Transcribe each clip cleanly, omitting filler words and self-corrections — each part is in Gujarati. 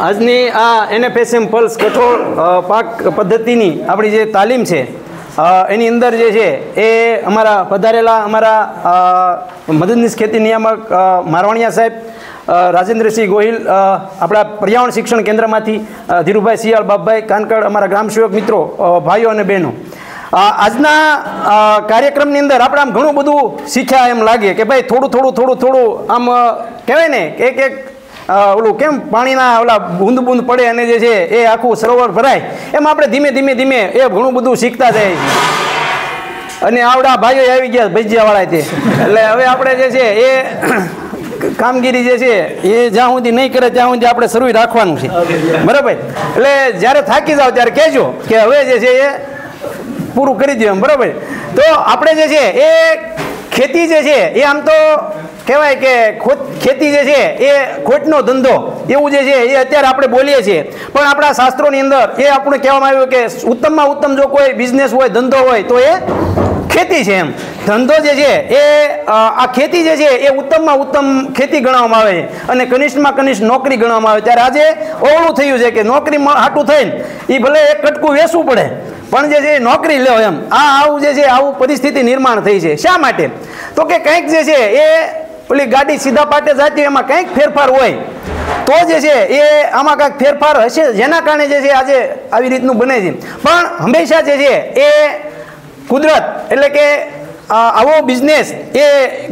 આજની આ NFSM પલ્સ કઠોળ પાક પદ્ધતિની આપણી જે તાલીમ છે એની અંદર જે છે એ અમારા પધારેલા અમારા મદદનીશ ખેતી નિયામક મારવાણિયા સાહેબ, રાજેન્દ્રસિંહ ગોહિલ આપણા પર્યાવરણ શિક્ષણ કેન્દ્રમાંથી, ધીરુભાઈ સિયાળ, બાપભાઈ કાનકડ, અમારા ગ્રામસેવક મિત્રો, ભાઈઓ અને બહેનો, આજના કાર્યક્રમની અંદર આપણે આમ ઘણું બધું શીખ્યા એમ લાગે કે ભાઈ થોડું આમ કહેવાય ને એક ઓલું કેમ પાણીના ઓલા બૂંદ પડે અને જે છે એ આખું સરોવર ભરાય, એમ આપણે ધીમે એ ઘણું બધું શીખતા જાય છે. અને આવડા ભાઈઓ આવી ગયા ભજીયાવાળા તે, એટલે હવે આપણે જે છે એ કામગીરી જે છે એ જ્યાં સુધી નહીં કરે ત્યાં સુધી આપણે શરૂ રાખવાનું છે, બરાબર? એટલે જ્યારે થાકી જાઓ ત્યારે કહેજો કે હવે જે છે એ પૂરું કરી દો એમ, બરાબર? તો આપણે જે છે એ ખેતી જે છે એ આમ તો કહેવાય કે ખેતી જે છે એ ખોટનો ધંધો એવું જે છે એ અત્યારે આપણે બોલીએ છીએ, પણ આપણા શાસ્ત્રોની અંદર એ આપણે કહેવામાં આવ્યું કે ઉત્તમમાં ઉત્તમ જો કોઈ બિઝનેસ હોય, ધંધો હોય તો એ ખેતી છે એમ. ધંધો જે છે એ આ ખેતી જે છે એ ઉત્તમમાં ઉત્તમ ખેતી ગણવામાં આવે છે અને કનિષ્ઠમાં કનિષ્ઠ નોકરી ગણવામાં આવે. ત્યારે આજે ઓવળું થયું છે કે નોકરી હાટું થઈને એ ભલે એક કટકું વેચવું પડે પણ જે છે નોકરી લો એમ. આવું જે છે આવું પરિસ્થિતિ નિર્માણ થઈ છે. શા માટે? તો કે કંઈક જે છે એ ઓલી ગાડી સીધા પાટે જતી એમાં કંઈક ફેરફાર હોય તો જે છે એ આમાં કંઈક ફેરફાર હશે જેના કારણે જે છે આજે આવી રીતનું બને છે. પણ હંમેશા જે છે એ કુદરત એટલે કે આવો બિઝનેસ એ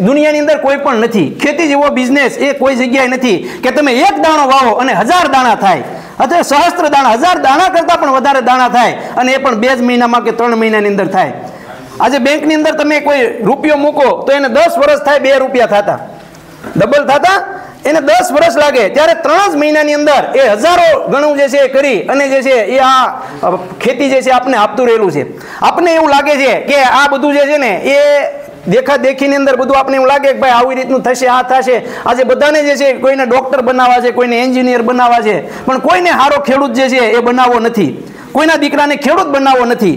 દુનિયાની અંદર કોઈ પણ નથી. ખેતી જેવો બિઝનેસ એ કોઈ જગ્યાએ નથી કે તમે એક દાણો વાવો અને 1000 દાણા થાય, અથવા સહસ્ત્ર દાણા, 1000 દાણા કરતાં પણ વધારે દાણા થાય, અને એ પણ 2 જ મહિનામાં કે 3 મહિનાની અંદર થાય. આજે બેંકની અંદર તમે કોઈ રૂપિયો મૂકો તો એને 10 વર્ષ થાય 2 રૂપિયા થતા, ડબલ થતા એને 10 વર્ષ લાગે. ત્યારે 3 જ મહિનાની અંદર એ હજારો ગણું જે છે કરી અને જે છે એ આ ખેતી જે છે આપણે આપતું રહેલું છે. આપણે એવું લાગે છે કે આ બધું જે છે ને એ દેખાદેખીની અંદર બધું આપણે એવું લાગે કે ભાઈ આવી રીતનું થશે, આ થશે. આજે બધાને જે છે કોઈને ડોક્ટર બનાવવા છે, કોઈને એન્જિનિયર બનાવવા છે, પણ કોઈને સારો ખેડૂત જે છે એ બનાવવો નથી, કોઈના દીકરાને ખેડૂત બનાવવો નથી.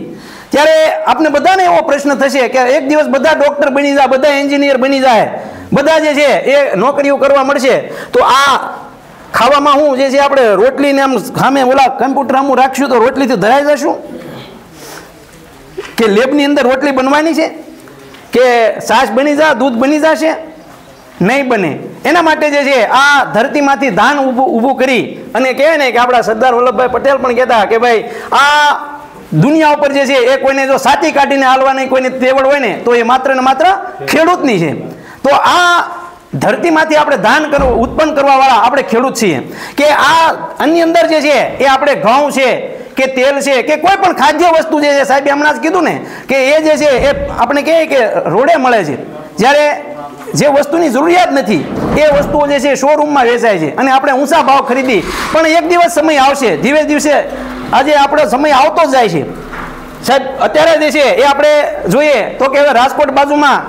ત્યારે આપણે બધાને એવો પ્રશ્ન થશે કે એક દિવસ બધા ડોક્ટર બની જાય, બધા એન્જિનિયર બની જાય, બધા જે છે એ નોકરીઓ કરવા મળશે, તો આ ખાવામાં હું જે છે આપણે રોટલીને આમ સામે ઓલા કમ્પ્યુટર આમ રાખશું તો રોટલીથી ધરાઈ જશું? કે લેબની અંદર રોટલી બનવાની છે? કે છાશ બની જાય, દૂધ બની જશે? નહીં બને. એના માટે જે છે આ ધરતીમાંથી ધાન ઊભું કરી અને કહેવાય ને કે આપણા સરદાર વલ્લભભાઈ પટેલ પણ કહેતા કે ભાઈ આ દુનિયા ઉપર જે છે એ કોઈને જો સાચી કાઢીને હાલવાની કોઈને તેવડ હોય ને તો એ માત્ર ને માત્ર ખેડૂતની છે. તો આ ધરતીમાંથી આપણે ધાન ઉત્પન્ન કરવાવાળા આપણે ખેડૂત છીએ. કે આ આની અંદર જે છે એ આપણે ઘઉં છે કે તેલ છે કે કોઈ પણ ખાદ્ય વસ્તુ જે છે, સાહેબે હમણાં જ કીધું ને કે એ જે છે એ આપણે કહીએ કે રોડે મળે છે, જ્યારે જે વસ્તુની જરૂરિયાત નથી એ વસ્તુઓ જે છે શોરૂમમાં વેચાય છે અને આપણે ઊંચા ભાવ ખરીદી. પણ એક દિવસ સમય આવશે, દિવસે આજે આપણો સમય આવતો જ જાય છે સાહેબ. અત્યારે જે છે એ આપણે જોઈએ તો કે હવે રાજકોટ બાજુમાં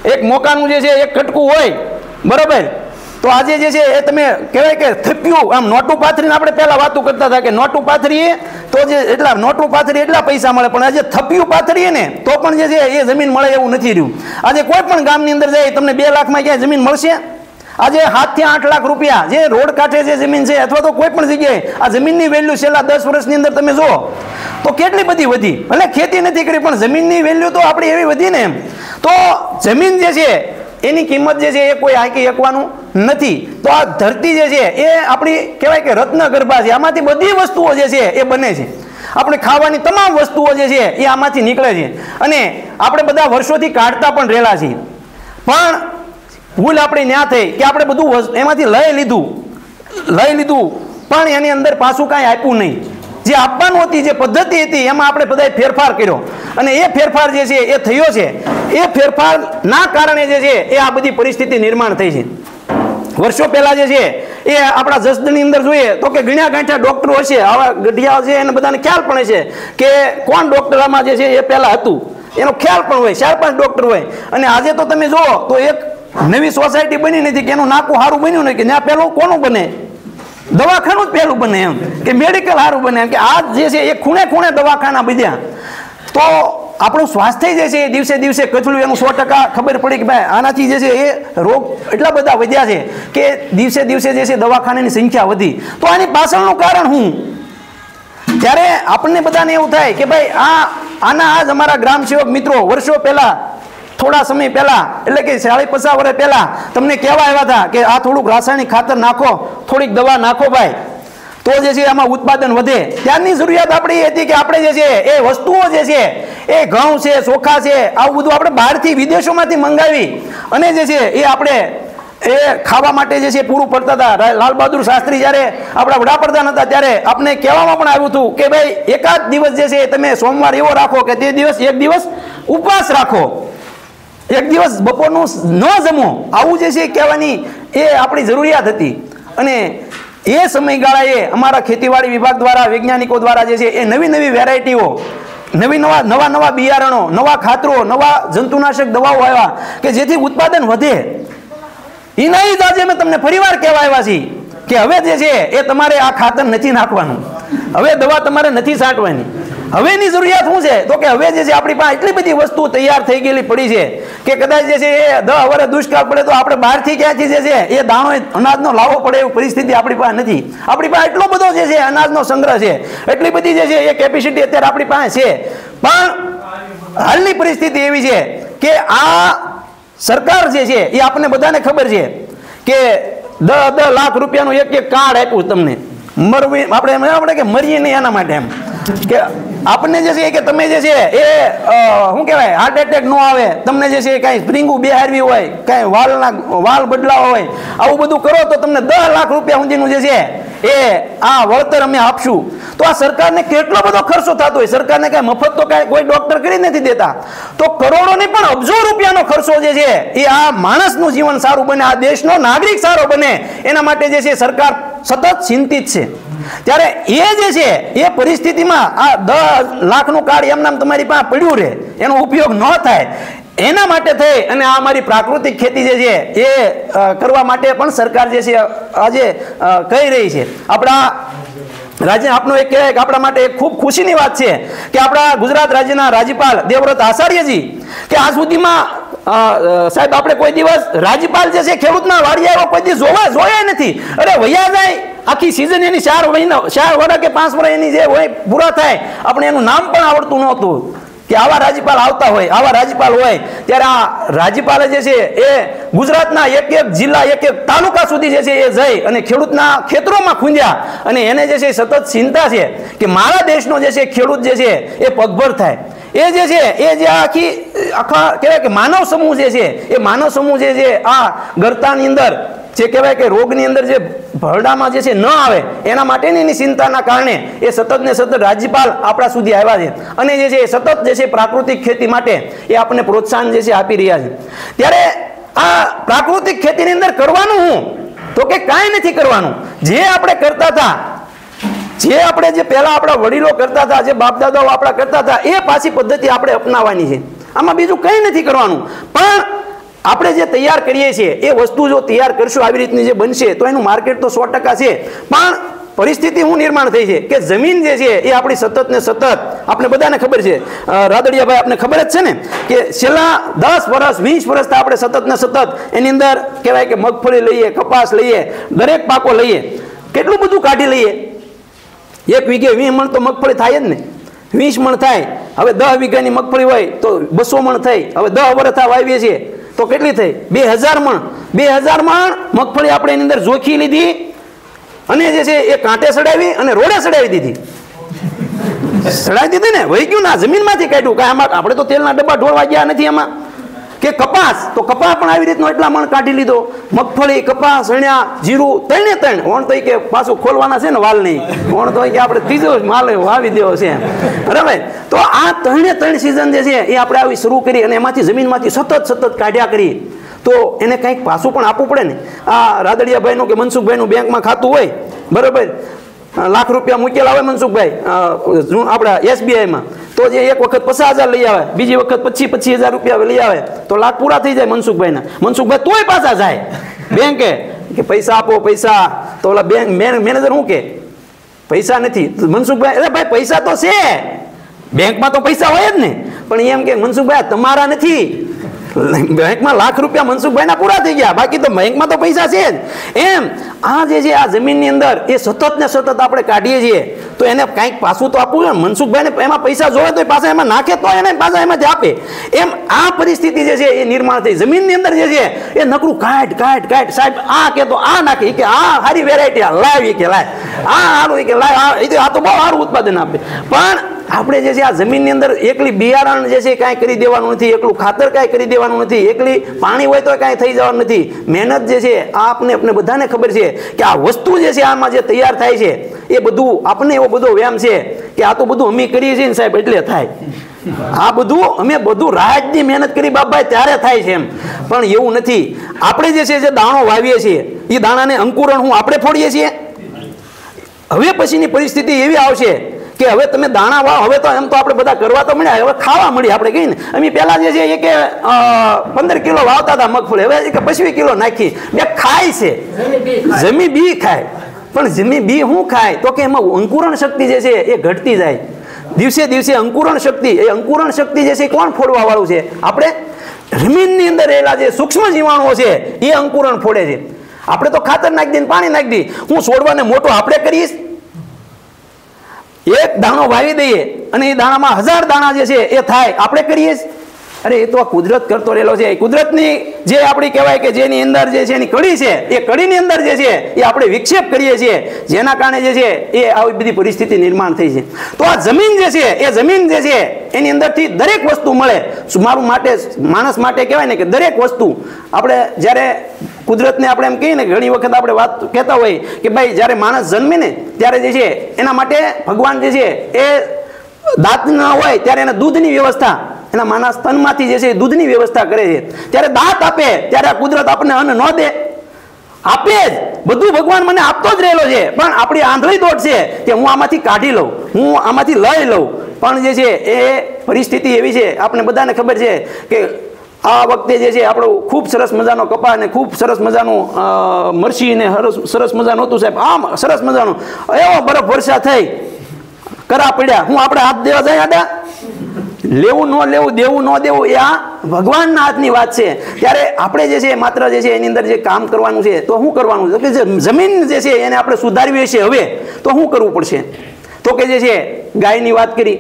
એક મોકાનું જે છે એક કટકું હોય, બરાબર? તો આજે જે છે એ તમે કહેવાય કે થપ્યું આમ નોટું પાથરીને આપણે પહેલાં વાતો કરતા હતા કે નોટું પાથરીએ તો જે એટલા નોટું પાથરીએ એટલા પૈસા મળે, પણ આજે થપ્યું પાથરીએ ને તો પણ જે છે એ જમીન મળે એવું નથી રહ્યું. આજે કોઈ પણ ગામની અંદર જાય તમને 2 લાખમાં ક્યાંય જમીન મળશે? આજે 7 થી 8 લાખ રૂપિયા જે રોડ કાંઠે જે જમીન છે અથવા તો કોઈ પણ જગ્યાએ આ જમીનની વેલ્યુ છેલ્લા 10 વર્ષની અંદર તમે જુઓ તો કેટલી બધી વધી. ભલે ખેતી નથી કરી પણ જમીનની વેલ્યુ તો આપણી એવી વધી ને એમ. તો જમીન જે છે એની કિંમત જે છે એ કોઈ આંકી શકવાનું નથી. તો આ ધરતી જે છે એ આપણી કહેવાય કે રત્ન ગર્ભા છે. આમાંથી બધી વસ્તુઓ જે છે એ બને છે. આપણે ખાવાની તમામ વસ્તુઓ જે છે એ આમાંથી નીકળે છે અને આપણે બધા વર્ષોથી કાઢતા પણ રહેલા છીએ. પણ ભૂલ આપણી ન્યા થઈ કે આપણે બધું એમાંથી લઈ લીધું પણ એની અંદર પાછું કાંઈ આપ્યું નહીં. જે આપવાનું હતી, જે પદ્ધતિ હતી એમાં આપણે બધાએ ફેરફાર કર્યો અને એ ફેરફાર જે છે એ થયો છે. એ ફેરફારના કારણે જે છે એ આ બધી પરિસ્થિતિ નિર્માણ થઈ છે. વર્ષો પહેલાં જે છે એ આપણા જસદણની અંદર જોઈએ તો કે ગણ્યા ગાંઠ્યા ડૉક્ટરો હશે, આવા ગઢિયા છે એને બધાને ખ્યાલ પણ હશે કે કોણ ડૉક્ટર આમાં જે છે એ પહેલાં હતું, એનો ખ્યાલ પણ હોય, 4-5 ડૉક્ટર હોય. અને આજે તો તમે જુઓ તો એક નવી સોસાયટી બની નથી કે એનું નાકું સારું બન્યું નહીં કે ત્યાં પહેલું કોનું બને? દવાખાનું જ પહેલું બને એમ કે મેડિકલ સારું બને એમ કે આ જે છે એ ખૂણે દવાખાના બધ્યા. તો આપણું સ્વાસ્થ્ય જે છે એ દિવસે દિવસે કચડું એનું 100% ખબર પડી કે ભાઈ આનાથી જે છે એ રોગ એટલા બધા વધ્યા છે કે દિવસે દિવસે જે છે દવાખાનાની સંખ્યા વધી. તો આની પાછળનું કારણ શું? ત્યારે આપણને બધાને એવું થાય કે ભાઈ આના આજ અમારા ગ્રામ સેવક મિત્રો વર્ષો પહેલા, થોડા સમય પહેલા, એટલે કે 40-50 વર્ષ પહેલા તમને કહેવા આવ્યા હતા કે આ થોડુંક રાસાયણિક ખાતર નાખો, થોડીક દવા નાખો ભાઈ, તો જે છે આમાં ઉત્પાદન વધે. ત્યારની જરૂરિયાત આપણી એ હતી કે આપણે જે છે એ વસ્તુઓ જે છે એ ઘઉં છે, ચોખા છે, આવું બધું આપણે બહારથી વિદેશોમાંથી મંગાવી અને જે છે એ આપણે એ ખાવા માટે જે છે પૂરું પડતા હતા. લાલ બહાદુર શાસ્ત્રી જ્યારે આપણા વડાપ્રધાન હતા ત્યારે આપણે કહેવામાં પણ આવ્યું હતું કે ભાઈ એકાદ દિવસ જે છે તમે સોમવાર એવો રાખો કે તે દિવસ એક દિવસ ઉપવાસ રાખો, એક દિવસ બપોરનું ન જમો, આવું જે છે કહેવાની એ આપણી જરૂરિયાત હતી. અને એ સમયગાળાએ અમારા ખેતીવાડી વિભાગ દ્વારા, વૈજ્ઞાનિકો દ્વારા જે છે એ નવી નવી વેરાયટીઓ, નવા બિયારણો, નવા ખાતરો, નવા જંતુનાશક દવાઓ આવ્યા કે જેથી ઉત્પાદન વધે. એના જ આજે મેં તમને ફરીવાર કહેવા આવ્યા છીએ કે હવે જે છે એ તમારે આ ખાતર નથી નાખવાનું, હવે દવા તમારે નથી છાંટવાની. હવેની જરૂરિયાત શું છે? તો કે હવે જે છે આપણી પાસે એટલી બધી વસ્તુ તૈયાર થઈ ગયેલી પડી છે કે કદાચ જે છે એ 10 વર્ષ દુષ્કાળ પડે તો આપણે બહારથી ક્યાંથી જે છે એ દાણો અનાજનો લાવવો પડે એવી પરિસ્થિતિ આપણી પાસે નથી. આપણી પાસે એટલો બધો જે છે અનાજનો સંગ્રહ છે, એટલી બધી જે છે એ કેપેસિટી અત્યારે આપણી પાસે છે. પણ હાલની પરિસ્થિતિ એવી છે કે આ સરકાર જે છે એ આપણને બધાને ખબર છે કે 10 લાખ રૂપિયાનું એક કાર્ડ આપ્યું તમને, આપણે કે મરીએ નહીં એના માટે, એમ કે આપણને જે છે કે તમે જે છે એ શું કહેવાય હાર્ટ એટેક ન આવે, તમને જે છે કાંઈ સ્પ્રિંગું બેહારવી હોય, કાંઈ વાલ બદલાવા હોય, આવું બધું કરો તો તમને 10 લાખ રૂપિયા સુધીનું જે છે એ આ વળતર અમે આપશું. તો આ સરકારને કેટલો બધો ખર્ચો થતો હોય, સરકારને કાંઈ મફત તો કાંઈ કોઈ ડોક્ટર કરી નથી દેતા, તો કરોડોની પણ અબજો રૂપિયાનો ખર્ચો જે છે એ આ માણસનું જીવન સારું બને, આ દેશનો નાગરિક સારો બને એના માટે જે છે સરકાર સતત ચિંતિત છે. ત્યારે એ જે છે એ પરિસ્થિતિમાં આ 10 લાખનું કાર્ડ એમ નામ તમારી પાસે પડ્યું રહે, એનો ઉપયોગ ન થાય, એના માટે થઈ અને આ અમારી પ્રાકૃતિક ખેતી જે છે એ કરવા માટે પણ સરકાર જે છે આજે કહી રહી છે. આપણા રાજ્ય આપણો એક કહેવાય કે આપણા માટે એક ખૂબ ખુશીની વાત છે કે આપણા ગુજરાત રાજ્યના રાજ્યપાલ દેવવ્રત આચાર્યજી કે આ સુધીમાં સાહેબ આપણે કોઈ દિવસ રાજ્યપાલ જે છે ખેડૂતના વાડી આવ્યો કોઈ દિવસ જોયા નથી. અરે વૈયા જાય આખી સિઝન એની 4 વર્ષ કે 5 વર્ષ એની જે હોય પૂરા થાય, આપણે એનું નામ પણ આવડતું નહોતું કે આવા રાજ્યપાલ આવતા હોય, આવા રાજ્યપાલ હોય. ત્યારે આ રાજ્યપાલે જે છે એ ગુજરાતના એક જિલ્લા, એક તાલુકા સુધી જે છે એ જઈ અને ખેડૂતના ખેતરોમાં ખૂંદ્યા અને એને જે છે સતત ચિંતા છે કે મારા દેશનો જે છે ખેડૂત જે છે એ પગભર થાય. એ જે છે એ જે આખા કહેવાય કે માનવ સમૂહ જે છે એ માનવ સમૂહ જે છે આ ગરતાની અંદર જે કહેવાય કે રોગની અંદર જે ભરડામાં જે છે ન આવે એના માટેની એની ચિંતાના કારણે એ સતત ને સતત રાજ્યપાલ આપણા સુધી આવ્યા છે અને જે છે સતત જે છે પ્રાકૃતિક ખેતી માટે એ આપણને પ્રોત્સાહન જે છે આપી રહ્યા છે. ત્યારે આ પ્રાકૃતિક ખેતીની અંદર કરવાનું શું? તો કે કાંઈ નથી કરવાનું. જે આપણે કરતા હતા, જે આપણે જે પહેલા આપણા વડીલો કરતા હતા, જે બાપ દાદાઓ આપણા કરતા હતા, એ પાછી પદ્ધતિ આપણે અપનાવવાની છે. આમાં બીજું કંઈ નથી કરવાનું. પણ આપણે જે તૈયાર કરીએ છીએ એ વસ્તુ જો તૈયાર કરશું આવી રીતની જે બનશે તો એનું માર્કેટ તો 100% છે. પણ પરિસ્થિતિ શું નિર્માણ થઈ છે કે જમીન જે છે એ આપણી સતત ને સતત, આપણે બધાને ખબર છે, રાદડિયાભાઈ આપણે ખબર જ છે ને કે છેલ્લા 10 વર્ષ 20 વર્ષથી આપણે સતત ને સતત એની અંદર કહેવાય કે મગફળી લઈએ, કપાસ લઈએ, દરેક પાકો લઈએ, કેટલું બધું કાઢી લઈએ. 1 વીઘે 20 મણ તો મગફળી થાય જ ને, 20 મણ થાય. હવે 10 વીઘાની મગફળી હોય તો 200 મણ થઈ. હવે 10 વર્ષ વાવીએ છીએ તો કેટલી થઈ? 2000 મણ. 2000 મણ મગફળી આપણે એની અંદર જોખી લીધી અને જે છે એ કાંટે સડાવી અને રોડે સડાવી દીધી. સડાવી દીધી ને, વહી ગયું ના, જમીનમાંથી કાઢ્યું. કાંઈ આમાં આપણે તો તેલના ડબ્બા ઢોળવા ગયા નથી એમાં. કે કપાસ, તો કપાસ પણ આવી રીતનો એટલા મણ કાઢી લીધો. મગફળી, કપાસ, અણ્યા, જીરું, 3 ઓણ તો કે પાછું ખોલવાના છે ને વાલ નહીં, ઓણ તો કે આપણે ત્રીજો માલ વાવી દેવો છે. બરાબર? તો આ 3 સિઝન જે છે એ આપણે આવી શરૂ કરી અને એમાંથી જમીનમાંથી સતત કાઢ્યા કરી તો એને કંઈક પાછું પણ આપવું પડે ને. આ રાદડિયાભાઈનું કે મનસુખભાઈનું બેંકમાં ખાતું હોય, બરાબર, લાખ રૂપિયા મૂકેલા હોય મનસુખભાઈ આપણા SBIમાં, તો જે એક વખત 50,000 લઈ આવે, બીજી વખત 25,000 રૂપિયા લઈ આવે તો લાખ પૂરા થઈ જાય મનસુખભાઈના. મનસુખભાઈ તોય પાછા જાય બેંકે કે પૈસા આપો પૈસા. તો ઓલા બેંક મેનેજર શું કે પૈસા નથી. મનસુખભાઈ અરે ભાઈ પૈસા તો છે, બેંકમાં તો પૈસા હોય જ ને, પણ એમ કે મનસુખભાઈ તમારા નથી, બેંકમાં લાખ રૂપિયા મનસુખભાઈના પૂરા થઈ ગયા, બાકી તો બેંકમાં તો પૈસા છે જ. એમ આ જે છે આ જમીનની અંદર એ સતત ને સતત આપણે કાઢીએ છીએ તો એને કાંઈક પાછું તો આપવું જોઈએ. મનસુખભાઈને એમાં પૈસા જોવે તો પાછા એમાં નાખે તો એને પાછા એમાંથી આપે. એમ આ પરિસ્થિતિ જે છે એ નિર્માણ થઈ. જમીનની અંદર જે છે એ નકરું કાઢ સાહેબ આ કે તો આ નાખે કે આ સારી વેરાયટી લાવી કે લાય આ સારું કે લાય આ તો બહુ સારું ઉત્પાદન આપે. પણ આપણે જે છે આ જમીનની અંદર એકલી બિયારણ જે છે કાંઈ કરી દેવાનું નથી, એકલું ખાતર કાંઈ કરી દેવાનું નથી, એકલી પાણી હોય તો કાંઈ થઈ જવાનું નથી. મહેનત જે છે આ આપણે બધાને ખબર છે કે આ વસ્તુ જે છે આમાં જે તૈયાર થાય છે એ બધું આપણે એવો બધો વ્યાયામ છે કે આ તો બધું અમે કરીએ છીએ ને સાહેબ એટલે થાય. આ બધું અમે બધું રાજની મહેનત કરી બાપભાઈ ત્યારે થાય છે એમ. પણ એવું નથી. આપણે જે છે જે દાણો વાવીએ છીએ એ દાણાને અંકુરણ આપણે ફોડીએ છીએ. હવે પછીની પરિસ્થિતિ એવી આવશે કે હવે તમે દાણા વાવ, હવે તો એમ તો આપણે બધા કરવા તો મળ્યા, હવે ખાવા મળી. આપણે કહીએ ને અમે પહેલા જે છે એ કે 15 કિલો વાવતા હતા મગફળી, હવે કે 25 કિલો નાખી બે ખાય છે. જમી બી ખાય, પણ જમી બી શું ખાય તો કે એમાં અંકુરણ શક્તિ જે છે એ ઘટતી જાય દિવસે દિવસે. અંકુરણ શક્તિ, એ અંકુરણ શક્તિ જે છે કોણ ફોડવા વાળું છે? આપણે જમીનની અંદર રહેલા જે સૂક્ષ્મ જીવાણુઓ છે એ અંકુરણ ફોડે છે. આપણે તો ખાતર નાખી દઈએ, પાણી નાખી દઈએ. હું છોડવાને મોટો આપણે કરીશ? એક દાણો વાવી દઈએ અને એ દાણામાં 1000 દાણા જે છે એ થાય, આપણે કરીએ? અરે એ તો આ કુદરત કરતો રહેલો છે. કુદરતની જે આપણી કહેવાય કે જેની અંદર જે છે એની કડી છે, એ કડીની અંદર જે છે એ આપણે વિક્ષેપ કરીએ છીએ, જેના કારણે જે છે એ આવી બધી પરિસ્થિતિ નિર્માણ થઈ છે. તો આ જમીન જે છે એ જમીન જે છે એની અંદરથી દરેક વસ્તુ મળે. મારું માટે માણસ માટે કહેવાય ને કે દરેક વસ્તુ આપણે જ્યારે કુદરતને આપણે એમ કહીએ ને, ઘણી વખત આપણે વાત કહેતા હોય કે ભાઈ જ્યારે માણસ જન્મે ને ત્યારે જે છે એના માટે ભગવાન જે છે એ દાંત ન હોય ત્યારે એને દૂધની વ્યવસ્થા, એના માના સ્તનમાંથી જે છે એ દૂધની વ્યવસ્થા કરે છે. ત્યારે દાંત આપે ત્યારે આ કુદરત આપણને અન્ન ન દે? આપે જ. બધું ભગવાન મને આપતો જ રહેલો છે, પણ આપણી આંધળી દોડ છે કે હું આમાંથી કાઢી લઉં, હું આમાંથી લઈ લઉં. પણ જે છે એ પરિસ્થિતિ એવી છે, આપણે બધાને ખબર છે કે આ વખતે જે છે આપણું ખૂબ સરસ મજાનો કપા ને ખૂબ સરસ મજાનું મરચી ને સરસ મજાનું હતું સાહેબ, આમ સરસ મજાનું એવો બરફ વર્ષા થઈ, કરા પડ્યા. હું આપણે હાથ દેવા જાય આડા? લેવું ન લેવું, દેવું ન દેવું, એ આ ભગવાનના હાથની વાત છે. ત્યારે આપણે જે છે માત્ર જે છે એની અંદર જે કામ કરવાનું છે તો શું કરવાનું છે કે જે જમીન જે છે એને આપણે સુધારવી છે. હવે તો શું કરવું પડશે? તો કે જે છે ગાયની વાત કરી.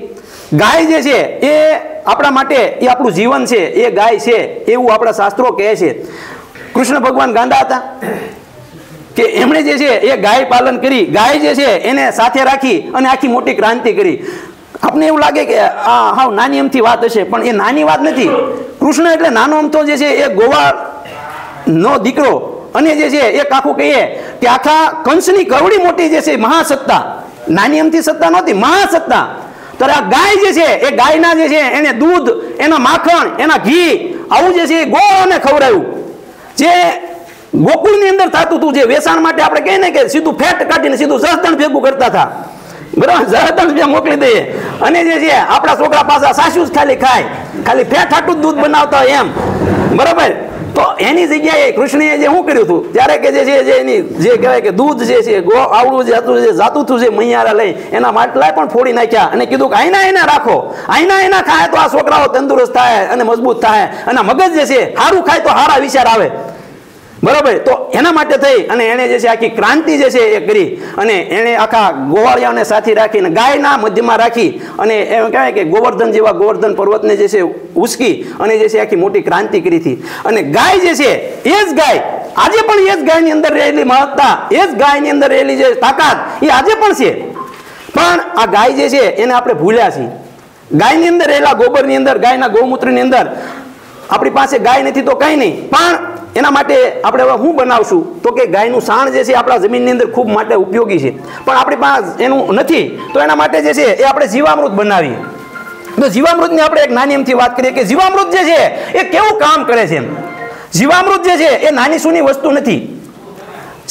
ગાય જે છે એ આપણા માટે એ આપણું જીવન છે, એ ગાય છે એવું આપણા શાસ્ત્રો કહે છે. કૃષ્ણ ભગવાન ગાંડા હતા કે એમણે જે છે એ ગાય પાલન કરી, ગાય જે છે એને સાથે રાખી અને આખી મોટી ક્રાંતિ કરી. આપને એવું લાગે કે આ હાવ નાની અમથી વાત હશે, પણ એ નાની વાત નથી. કૃષ્ણ એટલે નાનો અમથો જે છે એ ગોવાળનો દીકરો, અને જે છે એક આખું કહીએ કે આખા કંસની કરોડી મોટી જે છે મહાસત્તા, નાની અમથી સત્તા નહોતી, મહાસત્તા. તો આ ગાય જે છે એ ગાયના જે છે એને દૂધ, એના માખણ, એના ઘી આવું જે છે એ ગોળાને ખવડાવ્યું. જે ગોકુળની અંદર થતું હતું, જે વેચાણ માટે આપણે કહીએ ને કે સીધું ફેટ કાઢીને સીધું જસદણ ભેગું કરતા હતા, બરાબર, જસદણ મોકલી દઈએ. અને જે છે આપણા છોકરા પાછા સાસુ જ ખાલી ખાય, ખાલી ફેટ હાટું દૂધ બનાવતા હોય એમ, બરાબર. તો એની જગ્યાએ કૃષ્ણએ જે શું કર્યું હતું ત્યારે કે જે છે જે એની જે કહેવાય કે દૂધ જે છે ગો આવડું જે હતું, જે જાતું હતું, જે મૈયારા લઈ એના માટલા પણ ફોડી નાખ્યા અને કીધું કે આઈના એના રાખો, આઈના એના ખાય તો આ છોકરાઓ તંદુરસ્ત થાય અને મજબૂત થાય, અને મગજ જે છે સારું ખાય તો સારા વિચાર આવે, બરાબર. તો એના માટે થઈ અને એણે જે છે આખી ક્રાંતિ જે છે એ કરી, અને એણે આખા ગોવાળિયાઓને સાથે રાખીને ગાયના મધ્યમાં રાખી અને એમ કહેવાય કે ગોવર્ધન જેવા ગોવર્ધન પર્વતને જે છે ઉચકી અને જે છે આખી મોટી ક્રાંતિ કરી હતી. અને ગાય જે છે એ જ ગાય આજે પણ, એ જ ગાયની અંદર રહેલી મહત્તા, એ જ ગાયની અંદર રહેલી જે તાકાત એ આજે પણ છે. પણ આ ગાય જે છે એને આપણે ભૂલ્યા છીએ. ગાયની અંદર રહેલા ગોબરની અંદર, ગાયના ગૌમૂત્રની અંદર આપણી પાસે ગાય નથી તો કંઈ નહીં, પણ એના માટે આપણે હવે શું બનાવશું તો કે ગાયનું સાણ જે છે આપણા જમીનની અંદર ખૂબ માટે ઉપયોગી છે, પણ આપણી પાસે એનું નથી. તો એના માટે જે છે એ આપણે જીવામૃત બનાવીએ. તો જીવામૃતની આપણે એક નાની એમથી વાત કરીએ કે જીવામૃત જે છે એ કેવું કામ કરે છે. જીવામૃત જે છે એ નાની સૂની વસ્તુ નથી.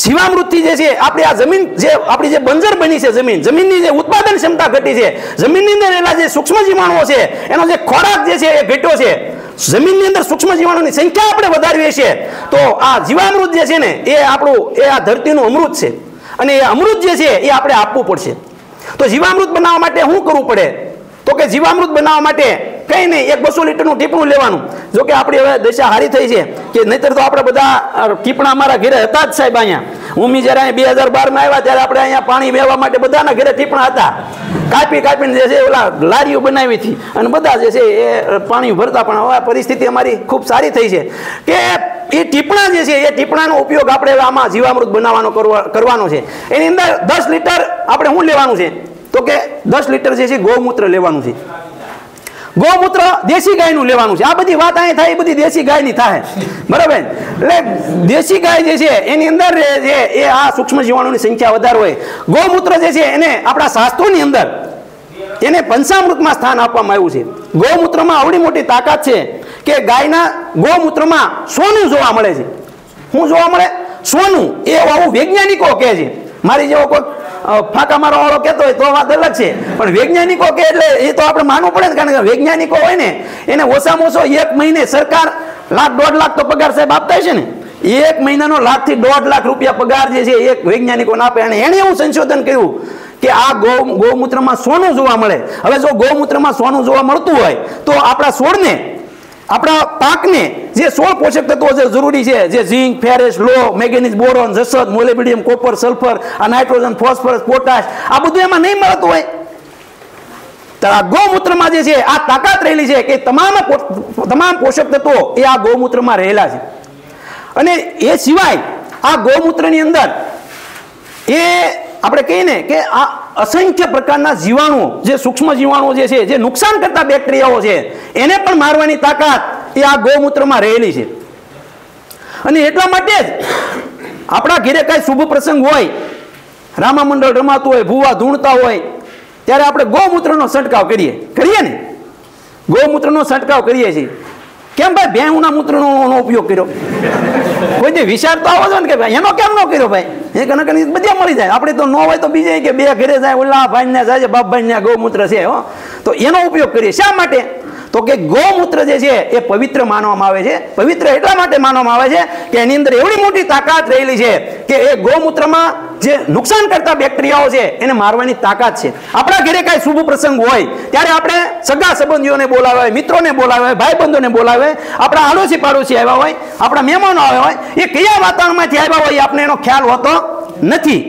જીવામૃતથી જે છે આપણી આ જમીન જે આપણી જે બંજર બની છે, જમીનની જે ઉત્પાદન ક્ષમતા ઘટી છે, જમીનની અંદર રહેલા જે સૂક્ષ્મ જીવાણુઓ છે એનો જે ખોરાક જે છે એ ઘટ્યો છે, જમીનની અંદર સૂક્ષ્મ જીવાણુની સંખ્યા આપણે વધારવી છે. તો આ જીવામૃત જે છે ને એ આપણું, એ આ ધરતીનું અમૃત છે, અને એ અમૃત જે છે એ આપણે આપવું પડશે. તો જીવામૃત બનાવવા માટે શું કરવું પડે તો કે જીવામૃત બનાવવા માટે કંઈ નહીં, એક 200 લીટરનું ટીપણું લેવાનું. જો કે આપણી હવે દશા હારી થઈ છે કે નહીતર તો આપણે બધા ટીપણા અમારા ઘરે હતા જ સાહેબ. અહીંયા હું જ્યારે અહીંયા 2012માં આવ્યા ત્યારે આપણે અહીંયા પાણી વહેવા માટે બધાના ઘરે ટીપણા હતા. કાપીને જે છે ઓલા લારીઓ બનાવી હતી અને બધા જે છે એ પાણી ભરતા. પણ હવે પરિસ્થિતિ અમારી ખૂબ સારી થઈ છે કે એ ટીપણા જે છે એ ટીપણાનો ઉપયોગ આપણે આમાં જીવામૃત બનાવવાનો કરવાનો છે. એની અંદર 10 લીટર આપણે શું લેવાનું છે તો કે 10 લીટર જે છે ગૌમૂત્ર લેવાનું છે. ગૌમૂત્ર દેશી ગાયનું લેવાનું છે. આ બધી વાત અહીં થાય એ બધી દેશી ગાયની થાય, બરાબર. એટલે દેશી ગાય જે છે એની અંદર જે એ આ સૂક્ષ્મ જીવાણુની સંખ્યા વધારે હોય. ગૌમૂત્ર જે છે એને આપણા શાસ્ત્રોની અંદર એને પંચામૃતમાં સ્થાન આપવામાં આવ્યું છે. ગૌમૂત્રમાં આવડી મોટી તાકાત છે કે ગાયના ગૌમૂત્રમાં સોનું જોવા મળે છે. શું જોવા મળે? સોનું. એ આવું વૈજ્ઞાનિકો કહે છે. મારી જેવો કોઈ ફાંકા મારવા વાળો કહેતો હોય તો વાત અલગ છે, પણ વૈજ્ઞાનિકો કે એટલે એ તો આપણે માનવું પડે ને. કારણ કે વૈજ્ઞાનિકો હોય ને એને ઓછામાં ઓછો 1 મહિને સરકાર $1.5 લાખ તો પગાર સાહેબ આપતા છે ને. 1 મહિનાનો $1 થી 1.5 લાખ રૂપિયા પગાર જે છે એક વૈજ્ઞાનિકોને આપે. અને એણે એવું સંશોધન કર્યું કે આ ગૌમૂત્રમાં સોનું જોવા મળે. હવે જો ગૌમૂત્રમાં સોનું જોવા મળતું હોય તો આપણા છોડને, આપણા પાકને જે 16 પોષક તત્વો જે જરૂરી છે, જે ઝીંક, ફેરસ, લો, મેંગેનીઝ, બોરોન, જસત, મોલિબ્ડેનમ, કોપર, સલ્ફર, આ નાઇટ્રોજન, ફોસ્ફરસ, પોટાશ, આ બધું એમાં નહીં મળતું હોય. તો આ ગૌમૂત્રમાં જે છે આ તાકાત રહેલી છે કે તમામ પોષક તત્વો એ આ ગૌમૂત્રમાં રહેલા છે. અને એ સિવાય આ ગૌમૂત્રની અંદર એ આપણે કહીએ ને કે આ અસંખ્ય પ્રકારના જીવાણુઓ, જે સૂક્ષ્મ જીવાણુઓ જે છે, જે નુકસાન કરતા બેક્ટેરિયાઓ છે, એને પણ મારવાની તાકાત એ આ ગૌમૂત્રમાં રહેલી છે. અને એટલા માટે જ આપણા ઘરે કાંઈ શુભ પ્રસંગ હોય, રામા મંડળ રમાતું હોય, ભૂવા ધૂણતા હોય, ત્યારે આપણે ગૌમૂત્રનો છંટકાવ કરીએ ને. ગૌમૂત્રનો છંટકાવ કરીએ છીએ. કેમ ભાઈ ભેંસના મૂત્રનો ઉપયોગ કર્યો? કોઈ વિચાર તો આવો છો ને કે ભાઈ એનો કેમ ન કર્યો? ભાઈ એ કનક બધા મળી જાય. આપણે તો ન હોય તો બીજે કે બે ઘરે જાય, ઓલા ભાઈને જાય, બાપભાઈને ગૌમૂત્ર છે તો એનો ઉપયોગ કરીએ. શા માટે? તો કે ગૌમૂત્ર જે છે એ પવિત્ર માનવામાં આવે છે. પવિત્ર એટલા માટે માનવામાં આવે છે કે એની અંદર એવડી મોટી તાકાત રહેલી છે કે એ ગૌમૂત્રમાં જે નુકસાન કરતા બેક્ટેરિયાઓ છે એને મારવાની તાકાત છે. આપણા ઘરે કાંઈ શુભ પ્રસંગ હોય ત્યારે આપણે સગા સંબંધીઓને બોલાવે હોય, મિત્રોને બોલાવે હોય, ભાઈબંધોને બોલાવે, આપણા આડોશી પાડોશી આવ્યા હોય, આપણા મહેમાનો આવ્યા હોય, એ કયા વાતાવરણમાંથી આવ્યા હોય આપણે એનો ખ્યાલ હોતો નથી.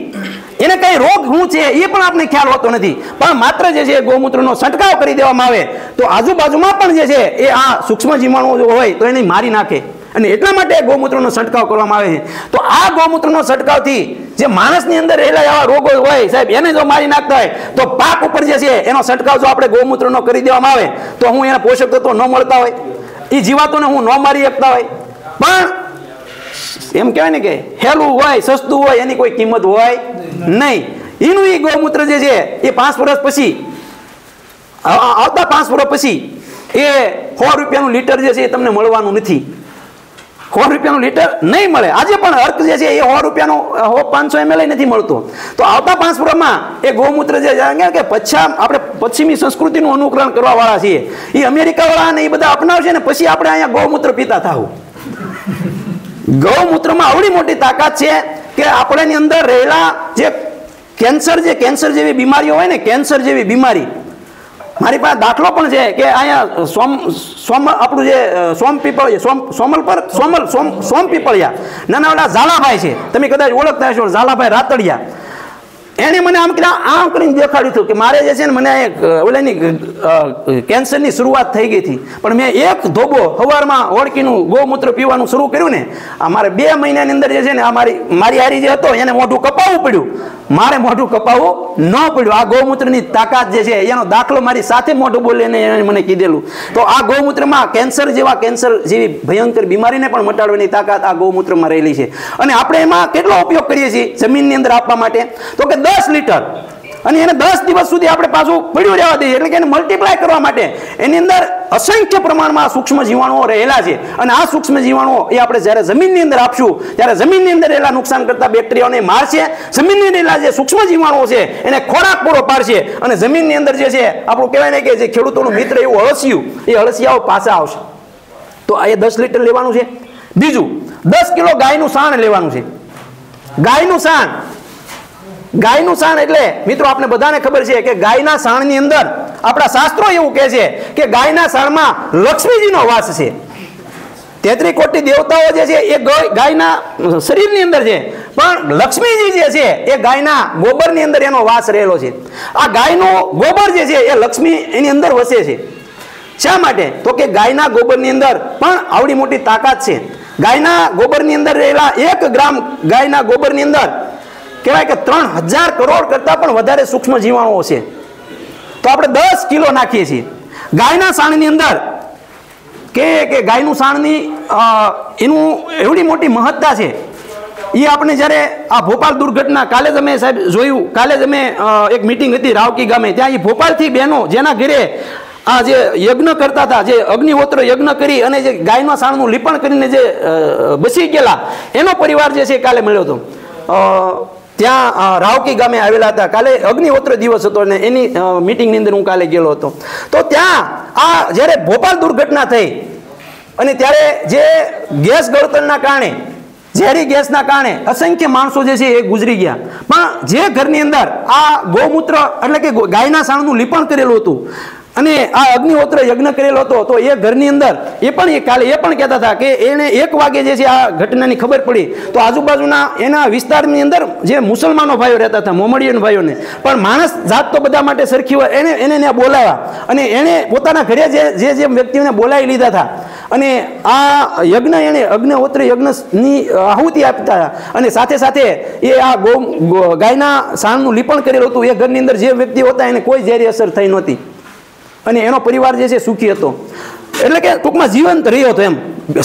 એને કઈ રોગ શું છે એ પણ આપણે ખ્યાલ હોતો નથી. પણ માત્ર જે છે ગૌમૂત્રનો છંટકાવ કરી દેવામાં આવે તો આજુબાજુમાં પણ જે છે એ આ સૂક્ષ્મ જીવાણુઓ હોય તો એને મારી નાખે. અને એટલા માટે ગૌમૂત્રનો છંટકાવ કરવામાં આવે છે. તો આ ગૌમૂત્રનો છંટકાવથી જે માણસની અંદર રહેલા એવા રોગો હોય સાહેબ એને જો મારી નાખતા હોય તો પાક ઉપર જે છે એનો છંટકાવ જો આપણે ગૌમૂત્રનો કરી દેવામાં આવે તો હું એના પોષક તત્વો ન મળતા હોય, એ જીવાતોને હું ન મારી શકતા હોય. પણ એમ કહેવાય ને કે હેલું હોય, સસ્તું હોય, એની કોઈ કિંમત હોય નહીં. એનું એ ગૌમૂત્ર જે છે એ 5 વર્ષ પછી, આવતા 5 વર્ષ પછી એ 100 રૂપિયાનું લીટર જે છે એ તમને મળવાનું નથી. 100 રૂપિયાનું લીટર નહીં મળે. આજે પણ અર્ક જે છે એ 100 રૂપિયાનો 500 ml નથી મળતો. તો આવતા 5 વર્ષમાં એ ગૌમૂત્ર જે કે આપણે પશ્ચિમી સંસ્કૃતિનું અનુકરણ કરવા વાળા છીએ, એ અમેરિકા વાળા ને એ બધા અપનાવશે ને પછી આપણે અહીંયા ગૌમૂત્ર પીતા થાવું. ગૌમૂત્રમાં આવડી મોટી તાકાત છે કે આપણાની અંદર રહેલા જે કેન્સર જેવી બીમારીઓ હોય ને, કેન્સર જેવી બીમારી, મારી પાસે દાખલો પણ છે કે અહીંયા આપણું જે સોમ પીપળિયા નાના ઓલા ઝાલાભાઈ છે, તમે કદાચ ઓળખતા હશો, ઝાલાભાઈ રાતડિયા. એને મને આમ કરીને દેખાડ્યું હતું કે મારે જે છે ને મને ઓલાની કેન્સરની શરૂઆત થઈ ગઈ હતી, પણ મેં એક ધોબો સવારમાં ઓળખીનું ગૌમૂત્ર પીવાનું શરૂ કર્યું ને, અમારે 2 મહિનાની અંદર જે છે ને આ મારી હારી જે હતો એને મોઢું કપાવવું પડ્યું. મારે મોઢું કપાવવું ન પડ્યું. આ ગૌમૂત્રની તાકાત જે છે એનો દાખલો મારી સાથે મોઢું બોલીને એને મને કીધેલું. તો આ ગૌમૂત્રમાં કેન્સર જેવી ભયંકર બીમારીને પણ મટાડવાની તાકાત આ ગૌમૂત્રમાં રહેલી છે. અને આપણે એમાં કેટલો ઉપયોગ કરીએ છીએ જમીનની અંદર આપવા માટે? તો કે 10 લીટર. અને એને 10 દિવસ સુધી આપણે પાછું પડ્યું રહેવા દઈએ, એટલે કે એને મલ્ટીપ્લાય કરવા માટે એની અંદર અસંખ્ય પ્રમાણમાં સૂક્ષ્મ જીવાણુઓ રહેલા છે. અને આ સૂક્ષ્મ જીવાણુઓ એ આપણે જ્યારે જમીનની અંદર આપશું ત્યારે જમીનની અંદર રહેલા નુકસાન કરતા બેક્ટેરિયાઓને મારશે, જમીનની રહેલા જે સૂક્ષ્મ જીવાણુઓ છે એને ખોરાક પૂરો પાડશે, અને જમીનની અંદર જે છે આપણું કહેવાય ને કે જે ખેડૂતોનું મિત્ર એવું અળસિયું, એ અળસિયાઓ પાછા આવશે. તો આ 10 લીટર લેવાનું છે. બીજું 10 કિલો ગાયનું સાણ લેવાનું છે. ગાયનું સાણ એટલે મિત્રો આપણે બધાને ખબર છે કે ગાયના સાણની અંદર આપણા શાસ્ત્રો એવું કહે છે કે ગાયના સાણમાં લક્ષ્મીજીનો વાસ છે. 33 કોટી દેવતાઓ જે છે એ ગાયના શરીરની અંદર છે, પણ લક્ષ્મીજી જે છે એ ગાયના ગોબરની અંદર એનો વાસ રહેલો છે. આ ગાયનું ગોબર જે છે એ લક્ષ્મી એની અંદર વસે છે. શા માટે? તો કે ગાયના ગોબરની અંદર પણ આવડી મોટી તાકાત છે. ગાયના ગોબરની અંદર રહેલા 1 ગ્રામ ગાયના ગોબરની અંદર કહેવાય કે 3000 કરોડ કરતાં પણ વધારે સૂક્ષ્મ જીવાણુઓ છે. તો આપણે 10 કિલો નાખીએ છીએ. ગાયના સાણની અંદર કે ગાયનું સાણની એનું એવડી મોટી મહત્તા છે. એ આપણે જ્યારે આ ભોપાલ દુર્ઘટના કાલે જ અમે સાહેબ જોયું, કાલે જ અમે એક મિટિંગ હતી રાવકી ગામે, ત્યાં એ ભોપાલથી બહેનો જેના ઘરે આ જે યજ્ઞ કરતા હતા, જે અગ્નિહોત્ર યજ્ઞ કરી અને જે ગાયના સાણનું લીપણ કરીને જે બસી ગયેલા, એનો પરિવાર જે છે કાલે મળ્યો હતો. ત્યાં રાવકી ગામે આવેલા હતા. કાલે અગ્નિહોત્ર દિવસ હતો અને એની મિટિંગની અંદર હું કાલે ગયેલો હતો. તો ત્યાં આ જ્યારે ભોપાલ દુર્ઘટના થઈ અને ત્યારે જે ગેસ ગળતરના કારણે, ઝેરી ગેસના કારણે અસંખ્ય માણસો જે છે એ ગુજરી ગયા. પણ જે ઘરની અંદર આ ગૌમૂત્ર એટલે કે ગાયના સાણનું લીપણ કરેલું હતું અને આ અગ્નિહોત્ર યજ્ઞ કરેલો હતો, તો એ ઘરની અંદર કાલે એ પણ કહેતા હતા કે એને 1 વાગે જે છે આ ઘટનાની ખબર પડી તો આજુબાજુના એના વિસ્તારની અંદર જે મુસલમાનો ભાઈઓ રહેતા હતા, મોમડીયન ભાઈઓને, પણ માણસ જાત તો બધા માટે સરખી હોય, એને ત્યાં બોલાવ્યા અને એને પોતાના ઘરે જે વ્યક્તિઓને બોલાવી લીધા હતા અને આ યજ્ઞ એને અગ્નિહોત્ર યજ્ઞની આહુતિ આપતા હતા અને સાથે સાથે એ આ ગાયના સાણનું લીપણ કરેલું હતું. એ ઘરની અંદર જે વ્યક્તિઓ હતા એને કોઈ ઝેરી અસર થઈ નહોતી અને એનો પરિવાર જે છે સુખી હતો. એટલે કે ટૂંકમાં જીવંત રહ્યો હતો એમ.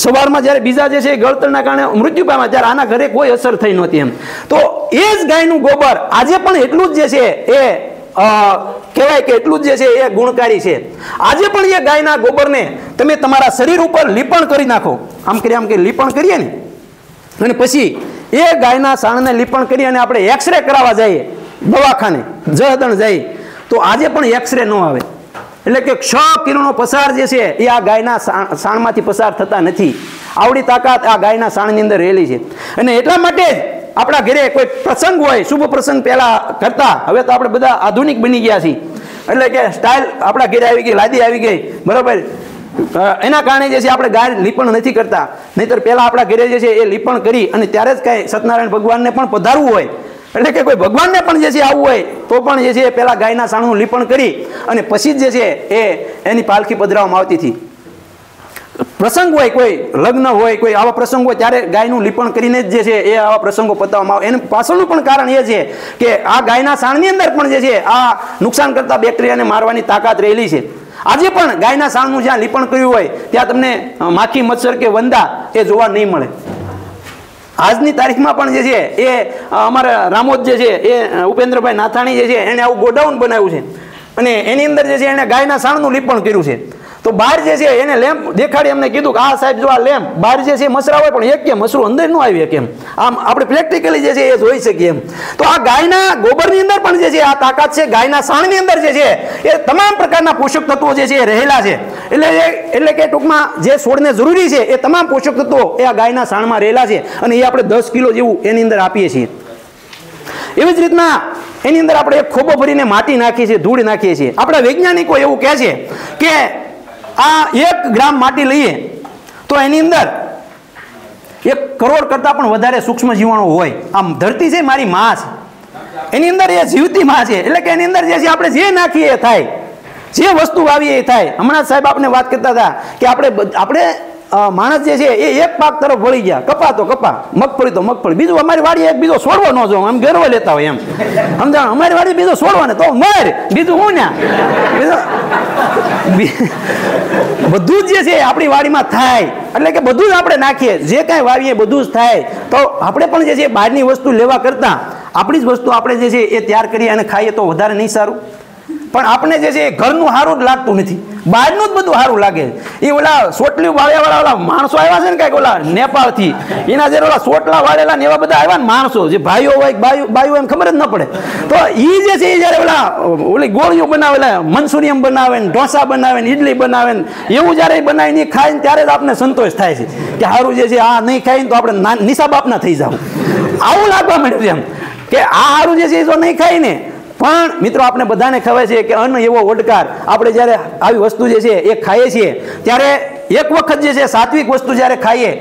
સવારમાં જ્યારે બીજા જે છે ગળતરના કારણે મૃત્યુ પામ્યા ત્યારે આના ઘરે કોઈ અસર થઈ નહોતી એમ. તો એ જ ગાયનું ગોબર આજે પણ એટલું જ જે છે એ કહેવાય કે એટલું જ જે છે એ ગુણકારી છે. આજે પણ એ ગાયના ગોબરને તમે તમારા શરીર ઉપર લીપણ કરી નાખો, આમ કે લીપણ કરીએ ને, અને પછી એ ગાયના સાણને લીપણ કરી અને આપણે એક્સરે કરાવવા જઈએ દવાખાને, જહદણ જઈએ, તો આજે પણ એક્સરે ન આવે. એટલે કે 6 કિરણો પસાર જે છે એ આ ગાયના સાણમાંથી પસાર થતા નથી. આવડી તાકાત આ ગાયના સાણની અંદર રહેલી છે. અને એટલા માટે જ આપણા ઘરે કોઈ પ્રસંગ હોય, શુભ પ્રસંગ પહેલા કરતા, હવે તો આપણે બધા આધુનિક બની ગયા છીએ. એટલે કે સ્ટાઇલ આપણા ઘરે આવી ગઈ, લાદી આવી ગઈ, બરોબર. એના કારણે જે છે આપણે ગાય લીપણ નથી કરતા. નહીતર પહેલા આપણા ઘરે જે છે એ લીપણ કરી અને ત્યારે જ કાંઈ સત્યનારાયણ ભગવાનને પણ પધારવું હોય, એટલે કે કોઈ ભગવાનને પણ જે છે આવવું હોય તો પણ જે છે પહેલા ગાયના સાણનું લીપણ કરી અને પછી જ જે છે એની પાલખી પધરાવવામાં આવતી હતી. પ્રસંગ હોય, કોઈ લગ્ન હોય, કોઈ આવા પ્રસંગ હોય, ત્યારે ગાયનું લીપણ કરીને જ જે છે એ આવા પ્રસંગો પતાવવામાં આવે. એનું પાછળનું પણ કારણ એ છે કે આ ગાયના સાણની અંદર પણ જે છે આ નુકસાન કરતા બેક્ટેરિયાને મારવાની તાકાત રહેલી છે. આજે પણ ગાયના સાણનું જ્યાં લીપણ કર્યું હોય ત્યાં તમને માખી, મચ્છર કે વંદા એ જોવા નહીં મળે. આજની તારીખમાં પણ જે છે એ અમારા રામોદ જે છે એ ઉપેન્દ્રભાઈ નાથાણી જે છે એને આવું ગોડાઉન બનાવ્યું છે અને એની અંદર જે છે એને ગાયના સાણનું લીપણ કર્યું છે. તો બહાર જે છે એને લેમ્પ દેખાડી અમને કીધું કે આ સાહેબ જો આ લેમ્પ બહાર જે છે મસરા હોય પણ એક કે મસરું અંદર ન આવી કેમ, આમ આપણે પ્રેક્ટિકલી જે છે એ જોઈ શકીએ એમ. તો આ ગાયના ગોબરની અંદર પણ જે છે આ તાકાત છે. ગાયના સાણની અંદર જે છે એ તમામ પ્રકારના પોષક તત્વો જે છે એ રહેલા છે. એટલે કે ટૂંકમાં જે છોડને જરૂરી છે એ તમામ પોષક તત્વો એ આ ગાયના સાણમાં રહેલા છે અને એ આપણે 10 કિલો જેવું એની અંદર આપીએ છીએ. એવી જ રીતના એની અંદર આપણે એક ખોબો ભરીને માટી નાખીએ છીએ, ધૂળ નાખીએ છીએ. આપણા વૈજ્ઞાનિકો એવું કહે છે કે આ 1 ગ્રામ માટી લઈએ તો એની અંદર 1 કરોડ કરતાં પણ વધારે સૂક્ષ્મ જીવાણુ હોય. આમ ધરતી છે મારી માં છે, એની અંદર એ જીવતી માં છે. એટલે કે એની અંદર જે છે આપણે જે નાખીએ એ થાય, જે વસ્તુ વાવીએ એ થાય. હમણાં સાહેબ આપણે વાત કરતા હતા કે આપણે માણસ જે છે એ એક પાક તરફ વળી ગયા, કપા તો કપા, મગફળી તો મગફળી, બીજું અમારી વાડી એક બીજો છોડવો ન જો, આમ ગર્વ લેતા હોય એમ, સમજાણ અમારી વાડી બીજો છોડવા ને તો મર, બીજું હું ને બધું જ જે છે આપણી વાડીમાં થાય. એટલે કે બધું જ આપણે નાખીએ, જે કાંઈ વાવીએ બધું જ થાય. તો આપણે પણ જે છે બહારની વસ્તુ લેવા કરતાં આપણી જ વસ્તુ આપણે જે છે એ તૈયાર કરીએ અને ખાઈએ તો વધારે નહીં સારું? પણ આપણે જે છે ઘરનું સારું જ લાગતું નથી, બહારનું જ બધું સારું લાગે. એ ઓલા સોટલી વાળ્યા ઓલા માણસો આવ્યા છે ને કાંઈક ઓલા નેપાળથી, એના જે ઓલા સોટલા વાળેલા ને એવા બધા આવ્યા ને માણસો, જે ભાઈઓ હોય બાઈઓ એમ ખબર જ ન પડે. તો એ જે છે એ જ્યારે ઓલી ગોળીઓ બનાવેલા, મંચુરિયમ બનાવે ને, ઢોસા બનાવે ને, ઇડલી બનાવે ને, એવું જ્યારે બનાવીને ખાય ને ત્યારે જ આપણે સંતોષ થાય છે કે સારું જે છે આ નહીં ખાઈને તો આપણે નિશા બાપના થઈ જાવ. આવું લાગવા માંડ્યું છે એમ કે આ સારું જે છે એ જો નહીં ખાય ને પણ મિત્રો આપણે બધાને ખબર છે કે અન્ન એવો ઓડકાર, આપણે જ્યારે આવી વસ્તુ જે છે એ ખાઈએ છીએ ત્યારે એક વખત જે છે સાત્વિક વસ્તુ જ્યારે ખાઈએ